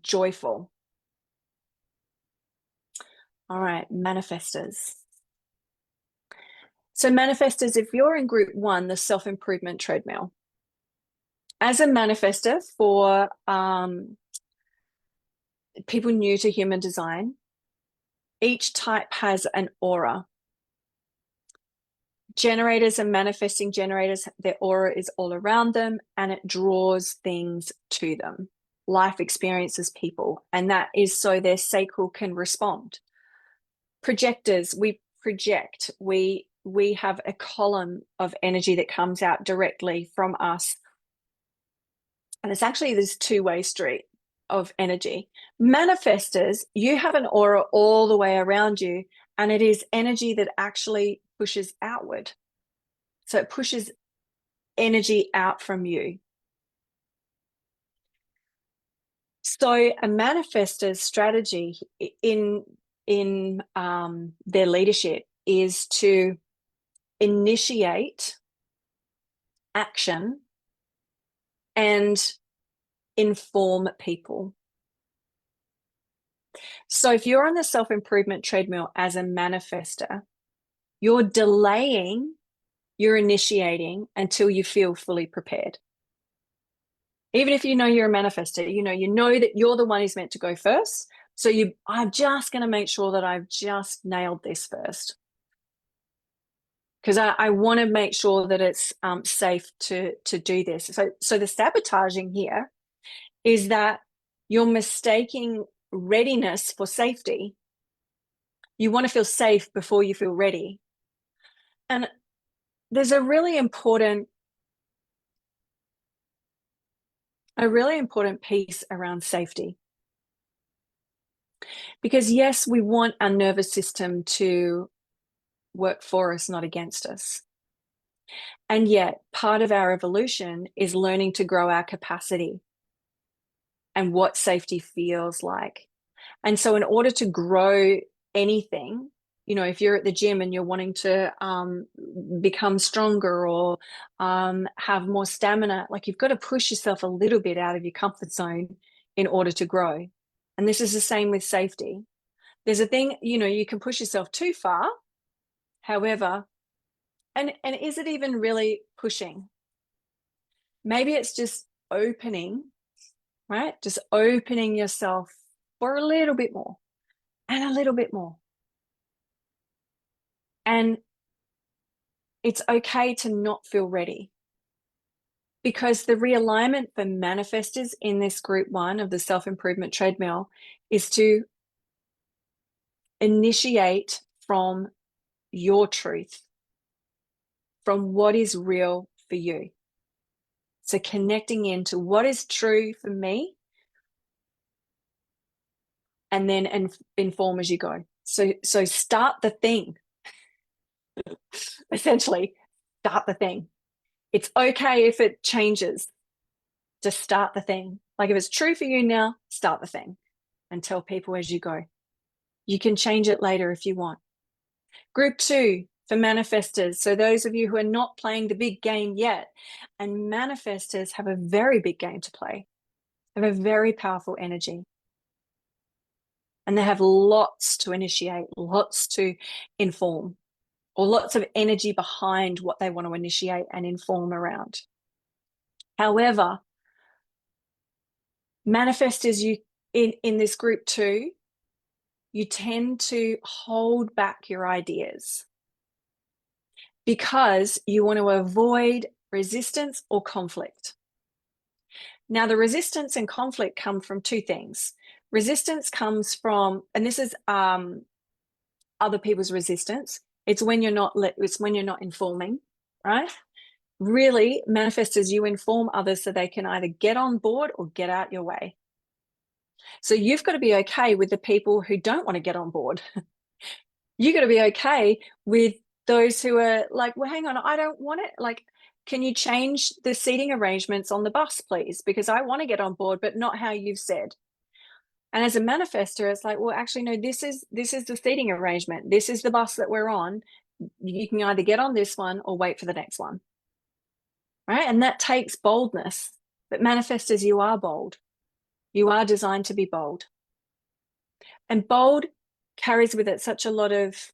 joyful. All right, manifestors. So manifestors, if you're in group 1, the self-improvement treadmill, as a manifestor for people new to human design, each type has an aura. Generators and manifesting generators, their aura is all around them and it draws things to them. Life experiences, people, and that is so their sacral can respond. Projectors, we project, we have a column of energy that comes out directly from us. And it's actually this two-way street of energy. Manifestors, you have an aura all the way around you, and it is energy that actually pushes outward. So it pushes energy out from you. So a manifestor's strategy in their leadership is to initiate action and inform people. So if you're on the self-improvement treadmill as a manifestor, you're delaying your initiating until you feel fully prepared. Even if you know you're a manifestor, you know that you're the one who's meant to go first. So I'm just going to make sure that I've just nailed this first, because I want to make sure that it's safe to do this. So the sabotaging here is that you're mistaking readiness for safety. You want to feel safe before you feel ready. And there's a really important piece around safety. Because yes, we want our nervous system to work for us, not against us. And yet part of our evolution is learning to grow our capacity and what safety feels like. And so in order to grow anything, if you're at the gym and you're wanting to become stronger or have more stamina, like you've got to push yourself a little bit out of your comfort zone in order to grow. And this is the same with safety. There's a thing, you can push yourself too far. However, and is it even really pushing? Maybe it's just opening, right? Just opening yourself for a little bit more and a little bit more. And it's okay to not feel ready, because the realignment for manifestors in this group 1 of the self-improvement treadmill is to initiate from your truth, from what is real for you. So connecting into what is true for me, and then inform as you go. So start the thing. Essentially, start the thing. It's okay if it changes. Just start the thing. Like if it's true for you now, start the thing and tell people as you go. You can change it later if you want. Group 2 for manifestors. So those of you who are not playing the big game yet, and manifestors have a very big game to play. They have a very powerful energy. And they have lots to initiate, lots to inform, or lots of energy behind what they want to initiate and inform around. However, manifestors, in this group 2, you tend to hold back your ideas because you want to avoid resistance or conflict. Now, the resistance and conflict come from 2 things. Resistance comes from, and this is other people's resistance. It's when you're not informing, right? Really, manifestors, you inform others so they can either get on board or get out your way. So you've got to be okay with the people who don't want to get on board. You've got to be okay with those who are like, well, hang on, I don't want it. Like, can you change the seating arrangements on the bus, please? Because I want to get on board, but not how you've said. And as a manifestor, it's like, well, actually, no, this is the seating arrangement. This is the bus that we're on. You can either get on this one or wait for the next one. Right? And that takes boldness. But manifestors, you are bold. You are designed to be bold. And bold carries with it such a lot of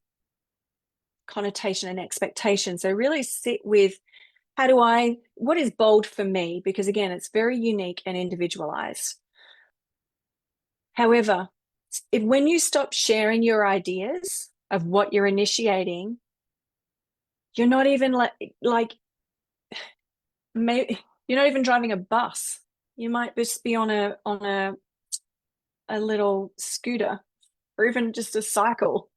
connotation and expectation. So really sit with, what is bold for me? Because again, it's very unique and individualized. However, when you stop sharing your ideas of what you're initiating, you're not even maybe you're not even driving a bus. You might just be on a little scooter or even just a cycle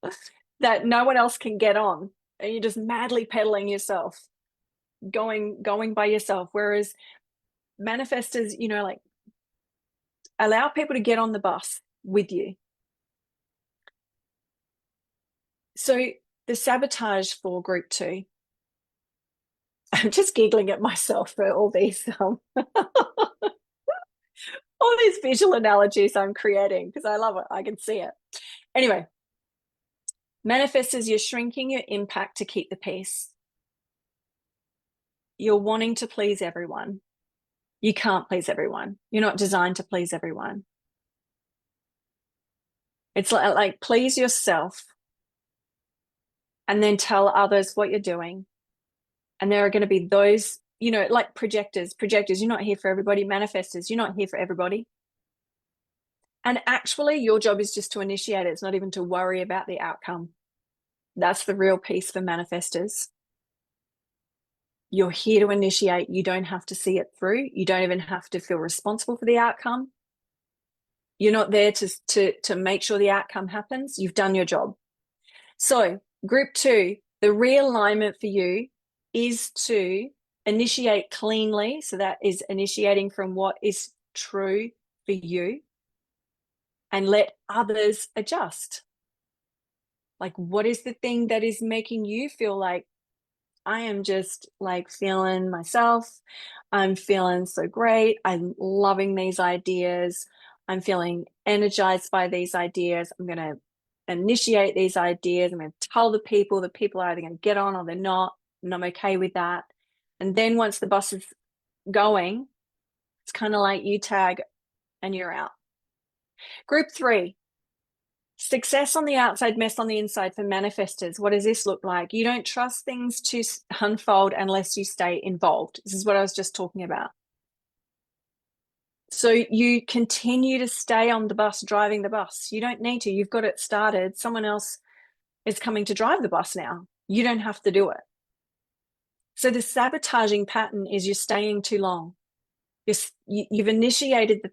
that no one else can get on, and you're just madly pedaling yourself, going by yourself. Whereas manifestors, like, allow people to get on the bus with you. So the sabotage for group 2, I'm just giggling at myself for all these All these visual analogies I'm creating because I love it. I can see it. Anyway, manifestors, you're shrinking your impact to keep the peace. You're wanting to please everyone. You can't please everyone. You're not designed to please everyone. It's like please yourself and then tell others what you're doing. And there are going to be those, you know, like projectors, you're not here for everybody. Manifestors, you're not here for everybody. And actually, your job is just to initiate it. It's not even to worry about the outcome. That's the real piece for manifestors. You're here to initiate. You don't have to see it through. You don't even have to feel responsible for the outcome. You're not there to make sure the outcome happens. You've done your job. So group 2, the realignment for you is to initiate cleanly. So that is initiating from what is true for you and let others adjust. Like, what is the thing that is making you feel like, I am just like feeling myself. I'm feeling so great. I'm loving these ideas. I'm feeling energized by these ideas. I'm going to initiate these ideas. I'm going to tell the people are either going to get on or they're not. And I'm okay with that. And then once the bus is going, it's kind of like you tag and you're out. Group 3. Success on the outside, mess on the inside for manifestors. What does this look like? You don't trust things to unfold unless you stay involved. This is what I was just talking about. So you continue to stay on the bus, driving the bus. You don't need to. You've got it started. Someone else is coming to drive the bus now. You don't have to do it. So the sabotaging pattern is you're staying too long. You've initiated the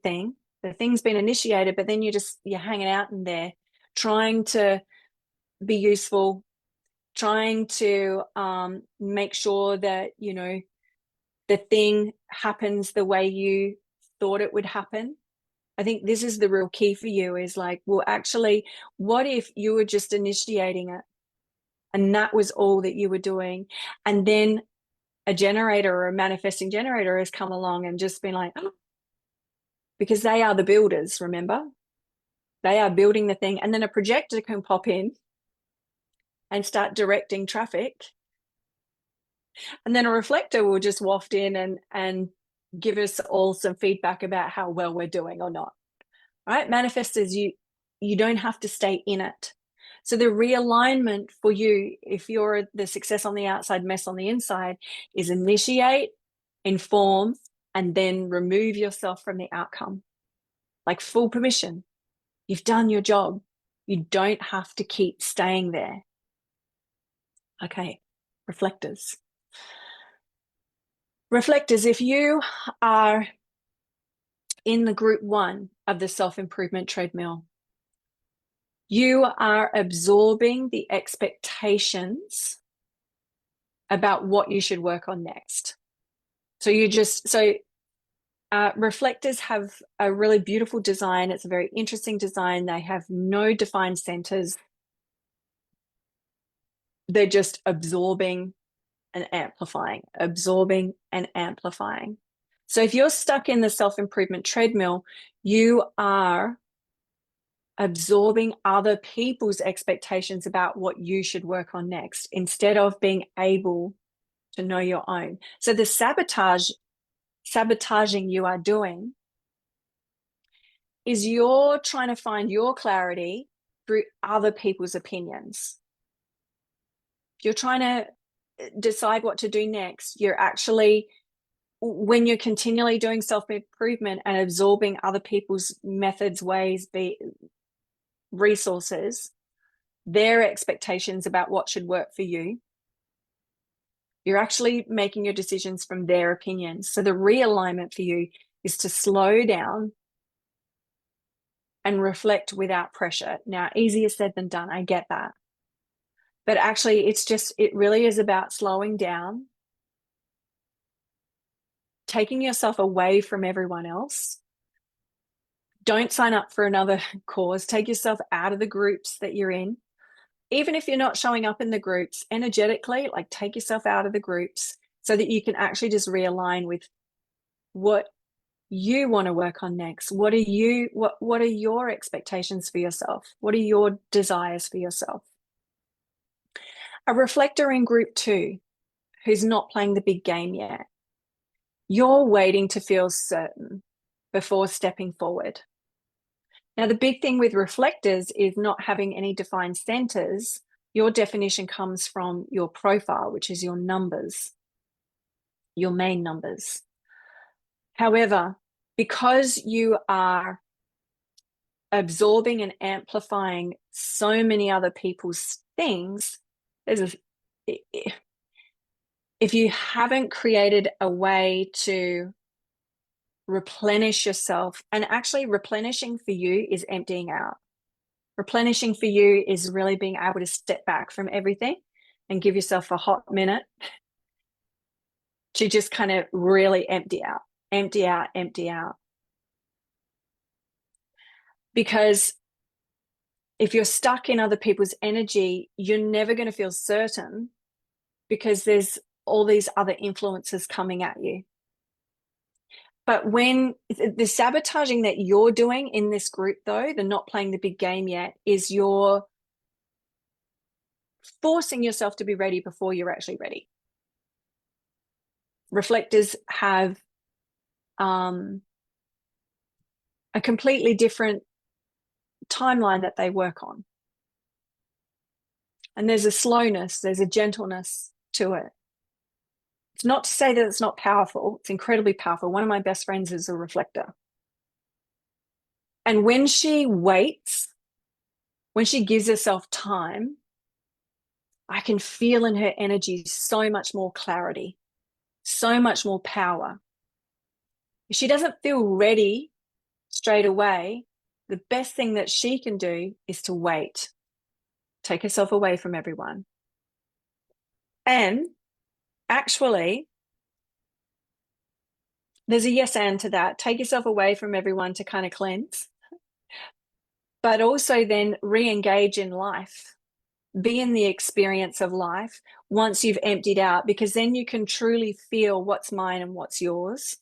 thing's been initiated, but then you're hanging out in there, trying to be useful, trying to make sure that, you know, the thing happens the way you thought it would happen. I think this is the real key for you is like, well, actually, what if you were just initiating it and that was all that you were doing? And then a generator or a manifesting generator has come along and just been like, oh, because they are the builders, remember? They are building the thing. And then a projector can pop in and start directing traffic. And then a reflector will just waft in and give us all some feedback about how well we're doing or not. All right, manifestors, you don't have to stay in it. So the realignment for you, if you're the success on the outside, mess on the inside, is initiate, inform, and then remove yourself from the outcome. Like full permission. You've done your job. You don't have to keep staying there. Okay, reflectors. Reflectors, if you are in the group 1 of the self-improvement treadmill, you are absorbing the expectations about what you should work on next. So reflectors have a really beautiful design. It's a very interesting design. They have no defined centers. They're just absorbing and amplifying, absorbing and amplifying. So if you're stuck in the self-improvement treadmill, you are absorbing other people's expectations about what you should work on next instead of being able to know your own. So the sabotaging you are doing is you're trying to find your clarity through other people's opinions. If you're trying to decide what to do next, you're actually, when you're continually doing self-improvement and absorbing other people's methods, ways, resources, their expectations about what should work for you, you're actually making your decisions from their opinions. So the realignment for you is to slow down and reflect without pressure. Now, easier said than done, I get that. But actually, it really is about slowing down, taking yourself away from everyone else. Don't sign up for another cause. Take yourself out of the groups that you're in. Even if you're not showing up in the groups, energetically, like take yourself out of the groups so that you can actually just realign with what you want to work on next? What are your expectations for yourself? What are your desires for yourself? A reflector in group 2 who's not playing the big game yet, you're waiting to feel certain before stepping forward. Now, the big thing with reflectors is not having any defined centers. Your definition comes from your profile, which is your numbers, your main numbers. However, because you are absorbing and amplifying so many other people's things, if you haven't created a way to replenish yourself, and actually replenishing for you is emptying out. Replenishing for you is really being able to step back from everything and give yourself a hot minute to just kind of really empty out, empty out, empty out. Because if you're stuck in other people's energy, you're never going to feel certain because there's all these other influences coming at you. But when the sabotaging that you're doing in this group, though, the not playing the big game yet, is you're forcing yourself to be ready before you're actually ready. Reflectors have a completely different timeline that they work on. And there's a slowness, there's a gentleness to it. It's not to say that it's not powerful. It's incredibly powerful. One of my best friends is a reflector. And when she waits, when she gives herself time, I can feel in her energy so much more clarity, so much more power. If she doesn't feel ready straight away, the best thing that she can do is to wait, take herself away from everyone. And actually, there's a yes and to that. Take yourself away from everyone to kind of cleanse, but also then re-engage in life. Be in the experience of life once you've emptied out, because then you can truly feel what's mine and what's yours.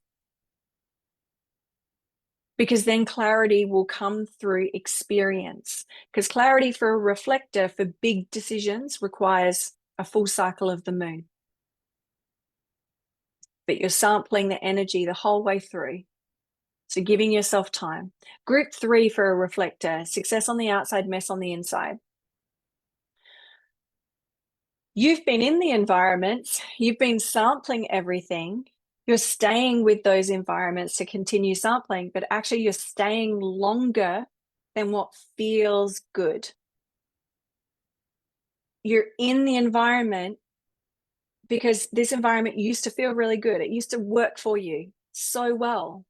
Because then clarity will come through experience. Because clarity for a reflector for big decisions requires a full cycle of the moon. But you're sampling the energy the whole way through. So giving yourself time. Group 3 for a reflector, success on the outside, mess on the inside. You've been in the environments, you've been sampling everything, you're staying with those environments to continue sampling, but actually you're staying longer than what feels good. You're in the environment because this environment used to feel really good. It used to work for you so well.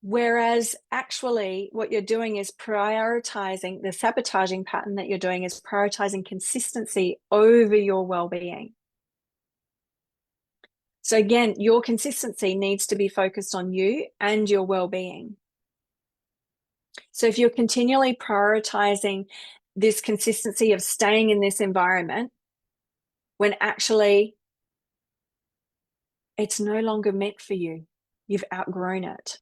Whereas actually what you're doing is prioritizing, the sabotaging pattern that you're doing is prioritizing consistency over your well-being. So again, your consistency needs to be focused on you and your well-being. So if you're continually prioritizing this consistency of staying in this environment, when actually it's no longer meant for you, you've outgrown it.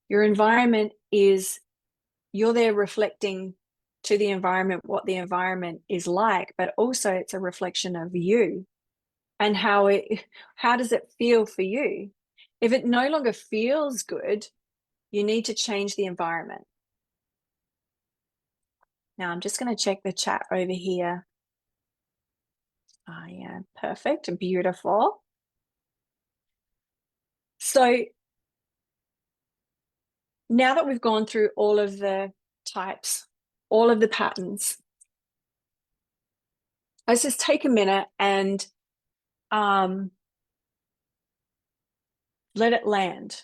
Your environment is, you're there reflecting to the environment what the environment is like, but also it's a reflection of you and how does it feel for you? If it no longer feels good, you need to change the environment. Now I'm just going to check the chat over here. Oh yeah, perfect, beautiful. So now that we've gone through all of the types, all of the patterns, let's just take a minute and let it land.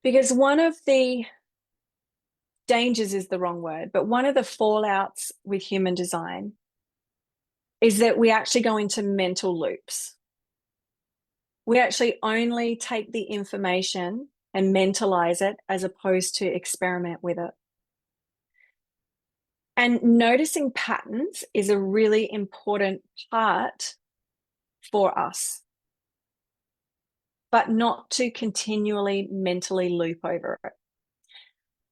Because one of the dangers is the wrong word, but one of the fallouts with human design is that we actually go into mental loops. We actually only take the information and mentalize it as opposed to experiment with it. And noticing patterns is a really important part for us. but not to continually mentally loop over it.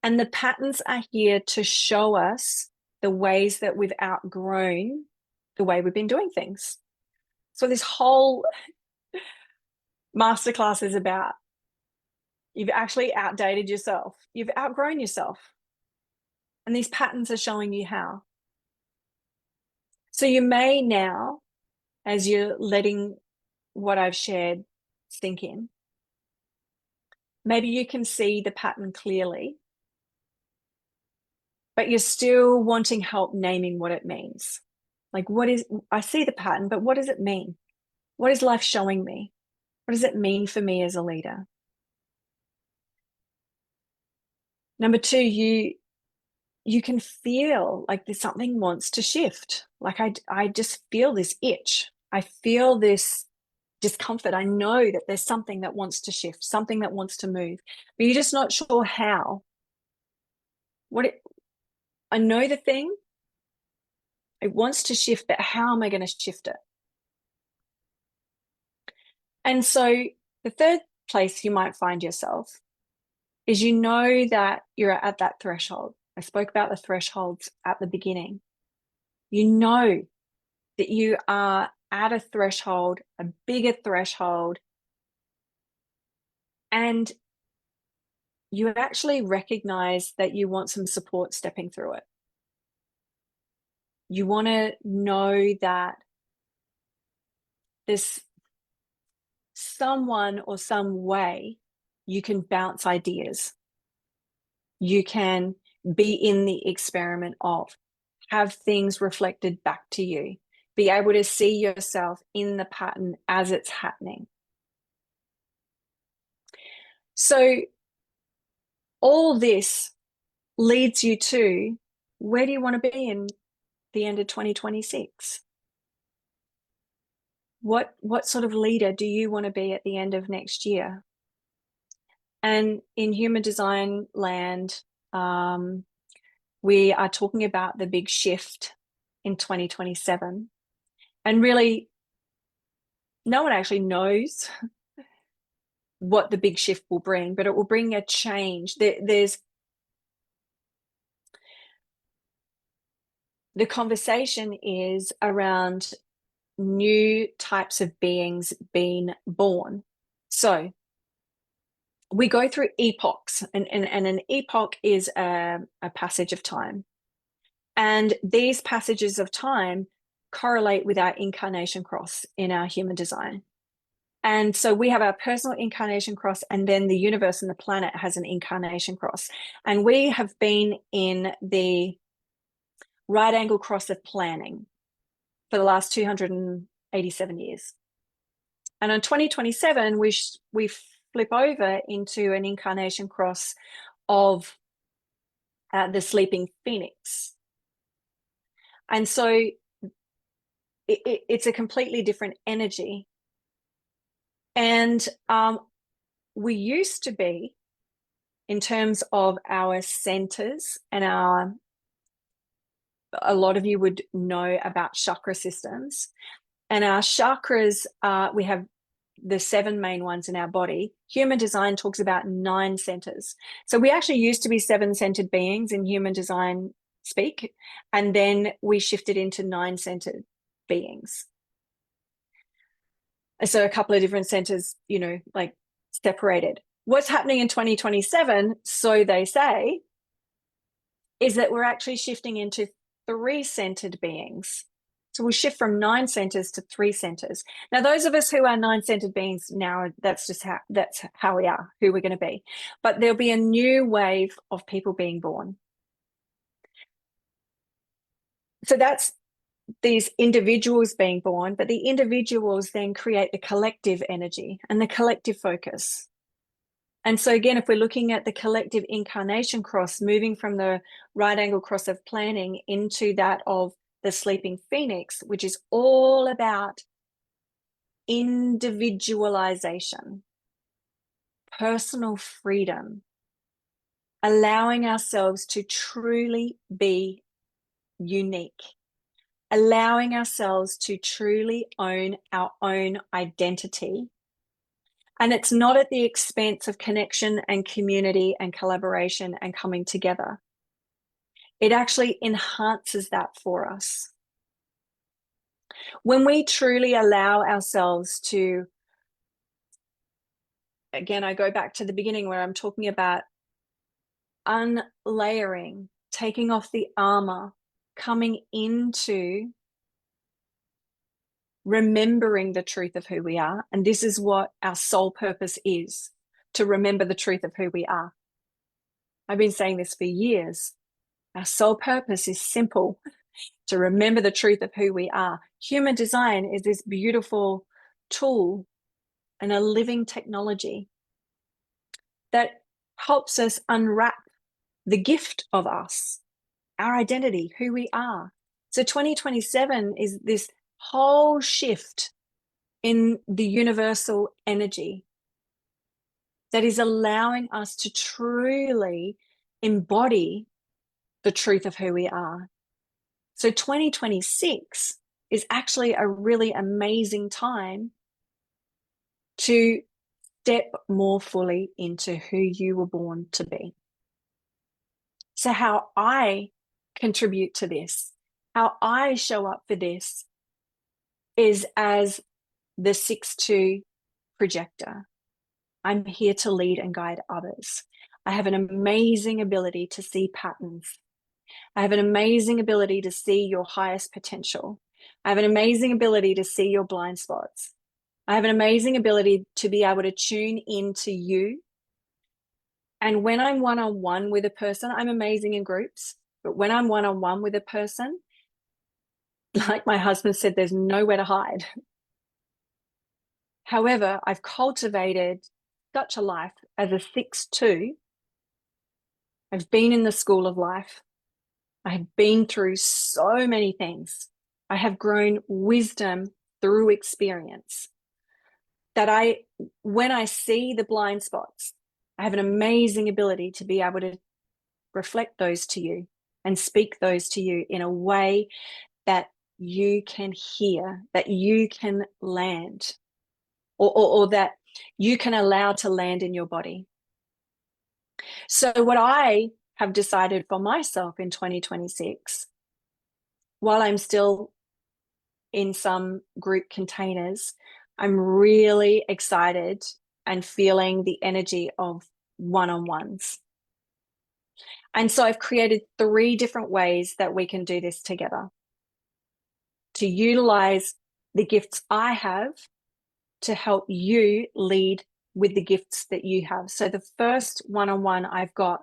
And the patterns are here to show us the ways that we've outgrown the way we've been doing things. So this whole masterclass is about, you've actually outdated yourself. You've outgrown yourself. And these patterns are showing you how. So you may now, as you're letting what I've shared sink in, maybe you can see the pattern clearly, but you're still wanting help naming what it means. Like, I see the pattern, but what does it mean? What is life showing me? What does it mean for me as a leader? Number two, you can feel like there's something wants to shift. Like I just feel this itch. I feel this discomfort. I know that there's something that wants to shift, something that wants to move, but you're just not sure how. I know the thing, it wants to shift, but how am I going to shift it? And so the third place you might find yourself is, you know that you're at that threshold. I spoke about the thresholds at the beginning. You know that you are at a threshold, a bigger threshold, and you actually recognize that you want some support stepping through it. You want to know that there's someone or some way you can bounce ideas. You can be in the experiment of, have things reflected back to you, be able to see yourself in the pattern as it's happening. So all this leads you to, where do you want to be in the end of 2026? What sort of leader do you want to be at the end of next year? And in human design land, we are talking about the big shift in 2027. And really, no one actually knows what the big shift will bring, but it will bring a change. There's the conversation is around new types of beings being born. So we go through epochs, and an epoch is a passage of time. And these passages of time correlate with our incarnation cross in our human design. And so we have our personal incarnation cross, and then the universe and the planet has an incarnation cross. And we have been in the right angle cross of planning for the last 287 years. And in 2027, we flip over into an incarnation cross of the sleeping phoenix. And so it's a completely different energy. And we used to be, in terms of our centers, and a lot of you would know about chakra systems. And our chakras, we have the 7 main ones in our body. Human design talks about 9 centers. So we actually used to be 7-centered beings in human design speak, and then we shifted into 9-centered beings. So a couple of different centers, like separated. What's happening in 2027, so they say, is that we're actually shifting into 3-centered beings. So we'll shift from 9 centers to 3 centers. Now, those of us who are 9-centered beings now, that's how we are, who we're going to be. But there'll be a new wave of people being born. So that's these individuals being born, but the individuals then create the collective energy and the collective focus. And so again, if we're looking at the collective incarnation cross, moving from the right angle cross of planning into that of the sleeping phoenix, which is all about individualization, personal freedom, allowing ourselves to truly be unique, allowing ourselves to truly own our own identity, And it's not at the expense of connection and community and collaboration and coming together. It actually enhances that for us. When we truly allow ourselves to, again, I go back to the beginning where I'm talking about unlayering, taking off the armor, coming into remembering the truth of who we are. And this is what our soul purpose is, to remember the truth of who we are. I've been saying this for years. Our soul purpose is simple, to remember the truth of who we are. Human design is this beautiful tool and a living technology that helps us unwrap the gift of us, our identity, who we are. So 2027 is this whole shift in the universal energy that is allowing us to truly embody the truth of who we are. So 2026 is actually a really amazing time to step more fully into who you were born to be. So how I contribute to this, how I show up for this, is as the 6-2 projector. I'm here to lead and guide others. I have an amazing ability to see patterns. I have an amazing ability to see your highest potential. I have an amazing ability to see your blind spots. I have an amazing ability to be able to tune into you. And when I'm one-on-one with a person, I'm amazing in groups, but when I'm one-on-one with a person, like my husband said, there's nowhere to hide. However, I've cultivated such a life as a 6-2. I've been in the school of life. I have been through so many things. I have grown wisdom through experience that when I see the blind spots, I have an amazing ability to be able to reflect those to you and speak those to you in a way that you can hear, that you can land, or that you can allow to land in your body. So what I have decided for myself in 2026, while I'm still in some group containers, I'm really excited and feeling the energy of one-on-ones. And so I've created 3 different ways that we can do this together, to utilize the gifts I have to help you lead with the gifts that you have. So the first one-on-one I've got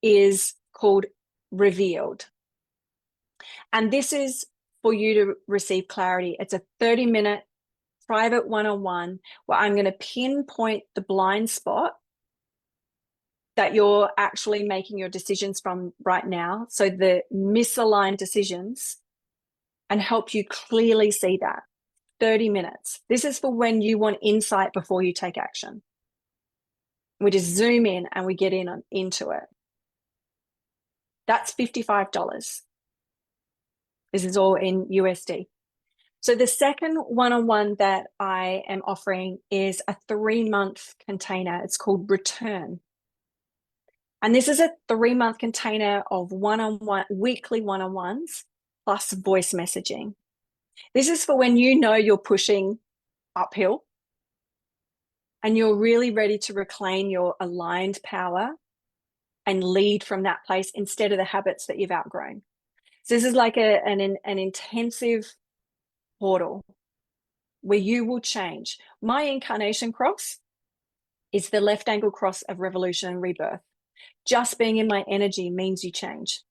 is called Revealed. And this is for you to receive clarity. It's a 30-minute private one-on-one where I'm going to pinpoint the blind spot that you're actually making your decisions from right now. So the misaligned decisions, and help you clearly see that. 30 minutes. This is for when you want insight before you take action. We just zoom in and we get into it. That's $55. This is all in USD. So the second one-on-one that I am offering is a 3-month container. It's called Return. And this is a 3-month container of one-on-one, weekly one-on-ones plus voice messaging. This is for when you know you're pushing uphill and you're really ready to reclaim your aligned power and lead from that place instead of the habits that you've outgrown. So this is like an intensive portal where you will change. My incarnation cross is the left angle cross of revolution and rebirth. Just being in my energy means you change.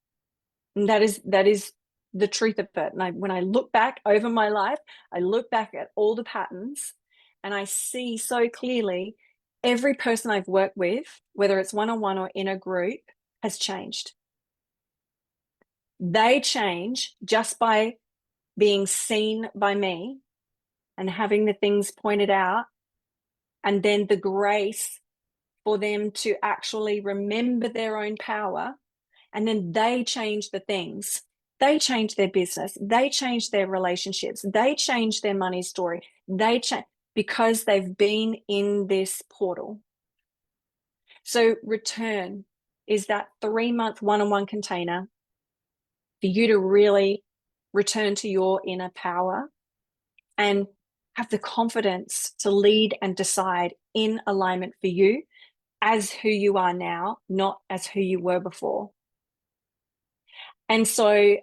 And that is the truth of it. And when I look back over my life, I look back at all the patterns and I see so clearly every person I've worked with, whether it's one-on-one or in a group, has changed. They change just by being seen by me and having the things pointed out, and then the grace for them to actually remember their own power, and then they change the things. They change their business. They change their relationships. They change their money story. They change. because they've been in this portal. So return is that 3-month one-on-one container for you to really return to your inner power and have the confidence to lead and decide in alignment for you as who you are now, not as who you were before. And so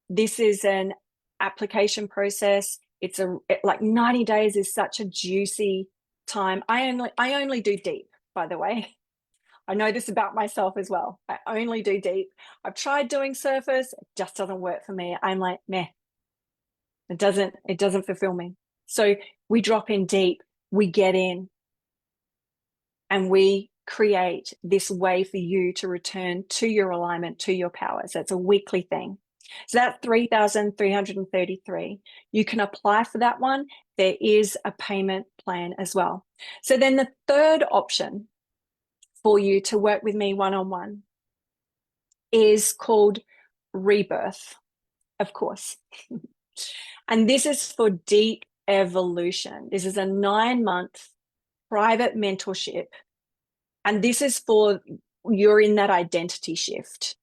this is an application process. It's like 90 days is such a juicy time. I only do deep, by the way. I know this about myself as well. I only do deep. I've tried doing surface, it just doesn't work for me. I'm like, meh. It doesn't fulfill me. So we drop in deep, we get in, and we create this way for you to return to your alignment, to your power. So it's a weekly thing. So that's 3,333. You can apply for that one. There is a payment plan as well. So then the third option for you to work with me one-on-one is called Rebirth, of course. And this is for deep evolution. This is a 9-month private mentorship. And this is for you're in that identity shift.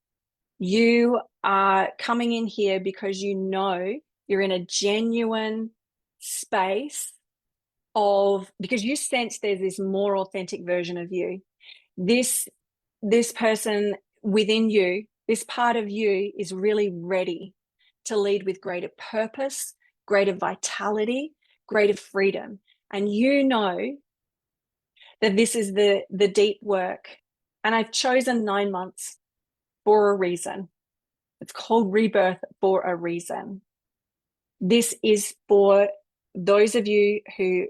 You are coming in here because you know you're in a genuine space because you sense there's this more authentic version of you. This person within you, this part of you is really ready to lead with greater purpose, greater vitality, greater freedom. And you know that this is the deep work. And I've chosen 9 months for a reason. It's called Rebirth for a reason. This is for those of you who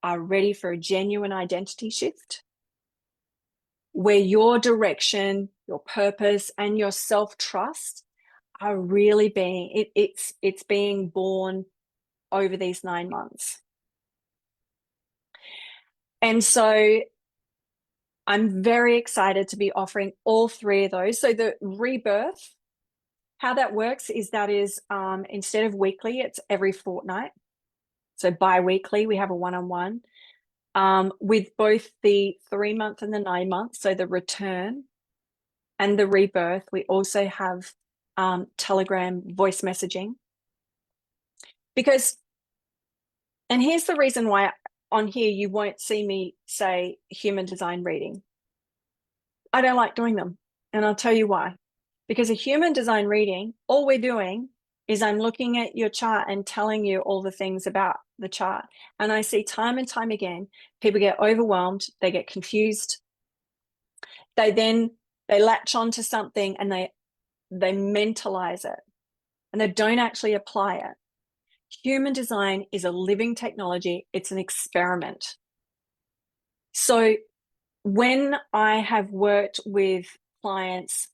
are ready for a genuine identity shift, where your direction, your purpose, and your self-trust are really it's being born over these 9 months. And so I'm very excited to be offering all 3 of those. So the Rebirth, how that works is instead of weekly, it's every fortnight. So bi-weekly, we have a one-on-one with both the 3-month and the 9-month. So the return and the Rebirth. We also have Telegram voice messaging. And here's the reason why on here you won't see me say human design reading. I don't like doing them, and I'll tell you why. Because a human design reading, all we're doing is I'm looking at your chart and telling you all the things about the chart. And I see time and time again, people get overwhelmed, they get confused. They latch onto something and they mentalize it and they don't actually apply it. Human design is a living technology. It's an experiment. So when I have worked with clients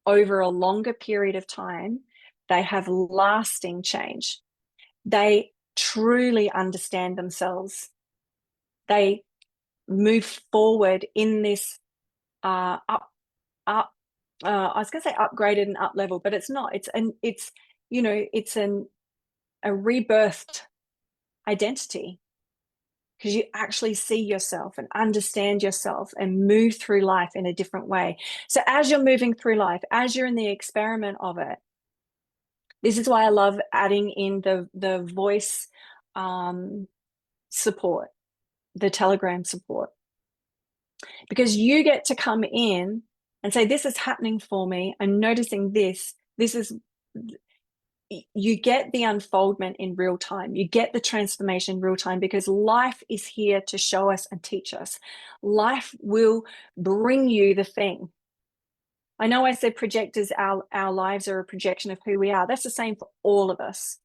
over a longer period of time, they have lasting change. They truly understand themselves. They move forward in this I was going to say upgraded and up level, but it's not. It's a rebirthed identity, because you actually see yourself and understand yourself and move through life in a different way. So as you're moving through life, as you're in the experiment of it, this is why I love adding in the voice support, the Telegram support, because you get to come in and say, this is happening for me. I'm noticing this. You get the unfoldment in real time. You get the transformation in real time, because life is here to show us and teach us. Life will bring you the thing. I know I said projectors, our lives are a projection of who we are. That's the same for all of us.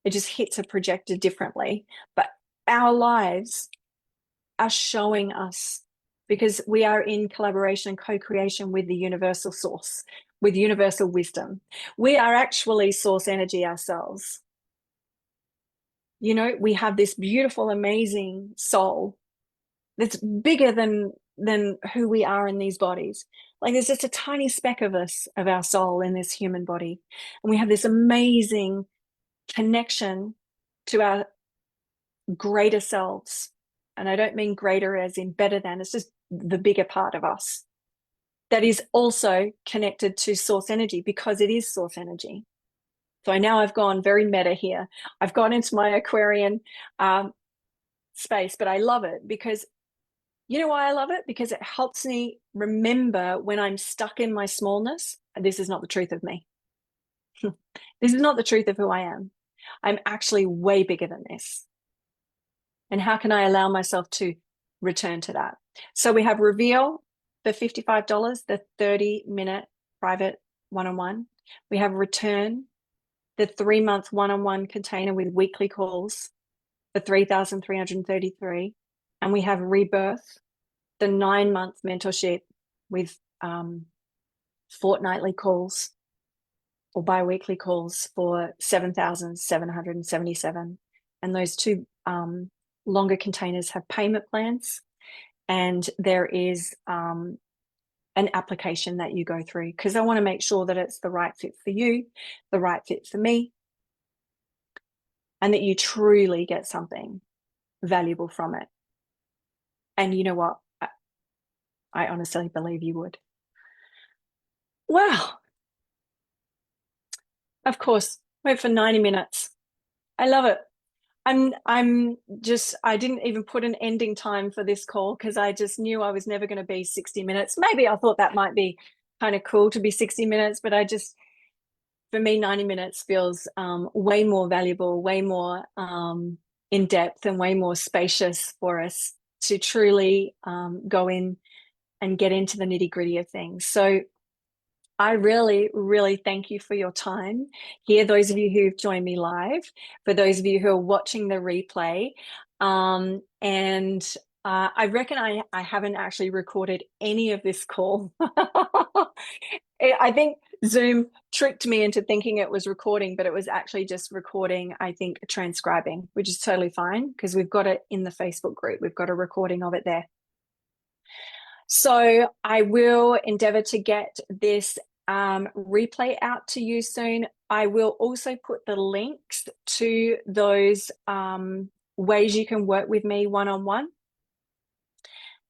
It just hits a projector differently. But our lives are showing us, because we are in collaboration and co-creation with the universal source, with universal wisdom. We are actually source energy ourselves. You know, we have this beautiful, amazing soul that's bigger than who we are in these bodies. Like there's just a tiny speck of us, of our soul in this human body. And we have this amazing connection to our greater selves. And I don't mean greater as in better than, it's just the bigger part of us that is also connected to source energy, because it is source energy. So now I've gone very meta here. I've gone into my Aquarian space, but I love it because, you know why I love it? Because it helps me remember when I'm stuck in my smallness, this is not the truth of me. This is not the truth of who I am. I'm actually way bigger than this. And how can I allow myself to return to that? So we have Reveal for $55, the 30-minute private one-on-one. We have Return, the 3-month one-on-one container with weekly calls for $3,333. And we have Rebirth, the 9-month mentorship with fortnightly calls or bi-weekly calls for $7,777. And those two longer containers have payment plans, and there is an application that you go through, because I want to make sure that it's the right fit for you, the right fit for me, and that you truly get something valuable from it. And you know what? I honestly believe you would. Wow. Of course, went for 90 minutes. I love it. I didn't even put an ending time for this call because I just knew I was never going to be 60 minutes. Maybe I thought that might be kind of cool to be 60 minutes, but for me, 90 minutes feels way more valuable, way more in depth, and way more spacious for us to truly go in and get into the nitty-gritty of things. So I really, really thank you for your time here, those of you who've joined me live, for those of you who are watching the replay. I reckon I haven't actually recorded any of this call. I think Zoom tricked me into thinking it was recording, but it was actually just recording, I think, transcribing, which is totally fine because we've got it in the Facebook group. We've got a recording of it there. So I will endeavor to get this replay out to you soon. I will also put the links to those ways you can work with me one-on-one.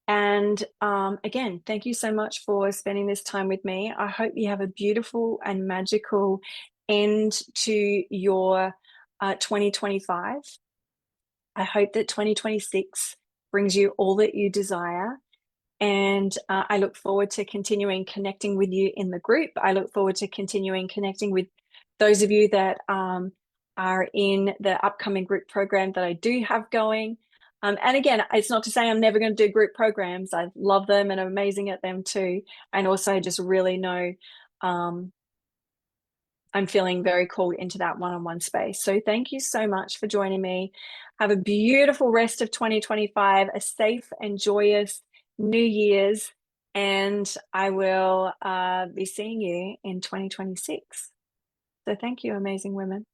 And again, thank you so much for spending this time with me. I hope you have a beautiful and magical end to your 2025. I hope that 2026 brings you all that you desire. And I look forward to continuing connecting with you in the group. I look forward to continuing connecting with those of you that are in the upcoming group program that I do have going. And again, it's not to say I'm never going to do group programs. I love them and I'm amazing at them too. And also just really know I'm feeling very called into that one-on-one space. So thank you so much for joining me. Have a beautiful rest of 2025, a safe and joyous New Year's, and I will be seeing you in 2026. So thank you, amazing women.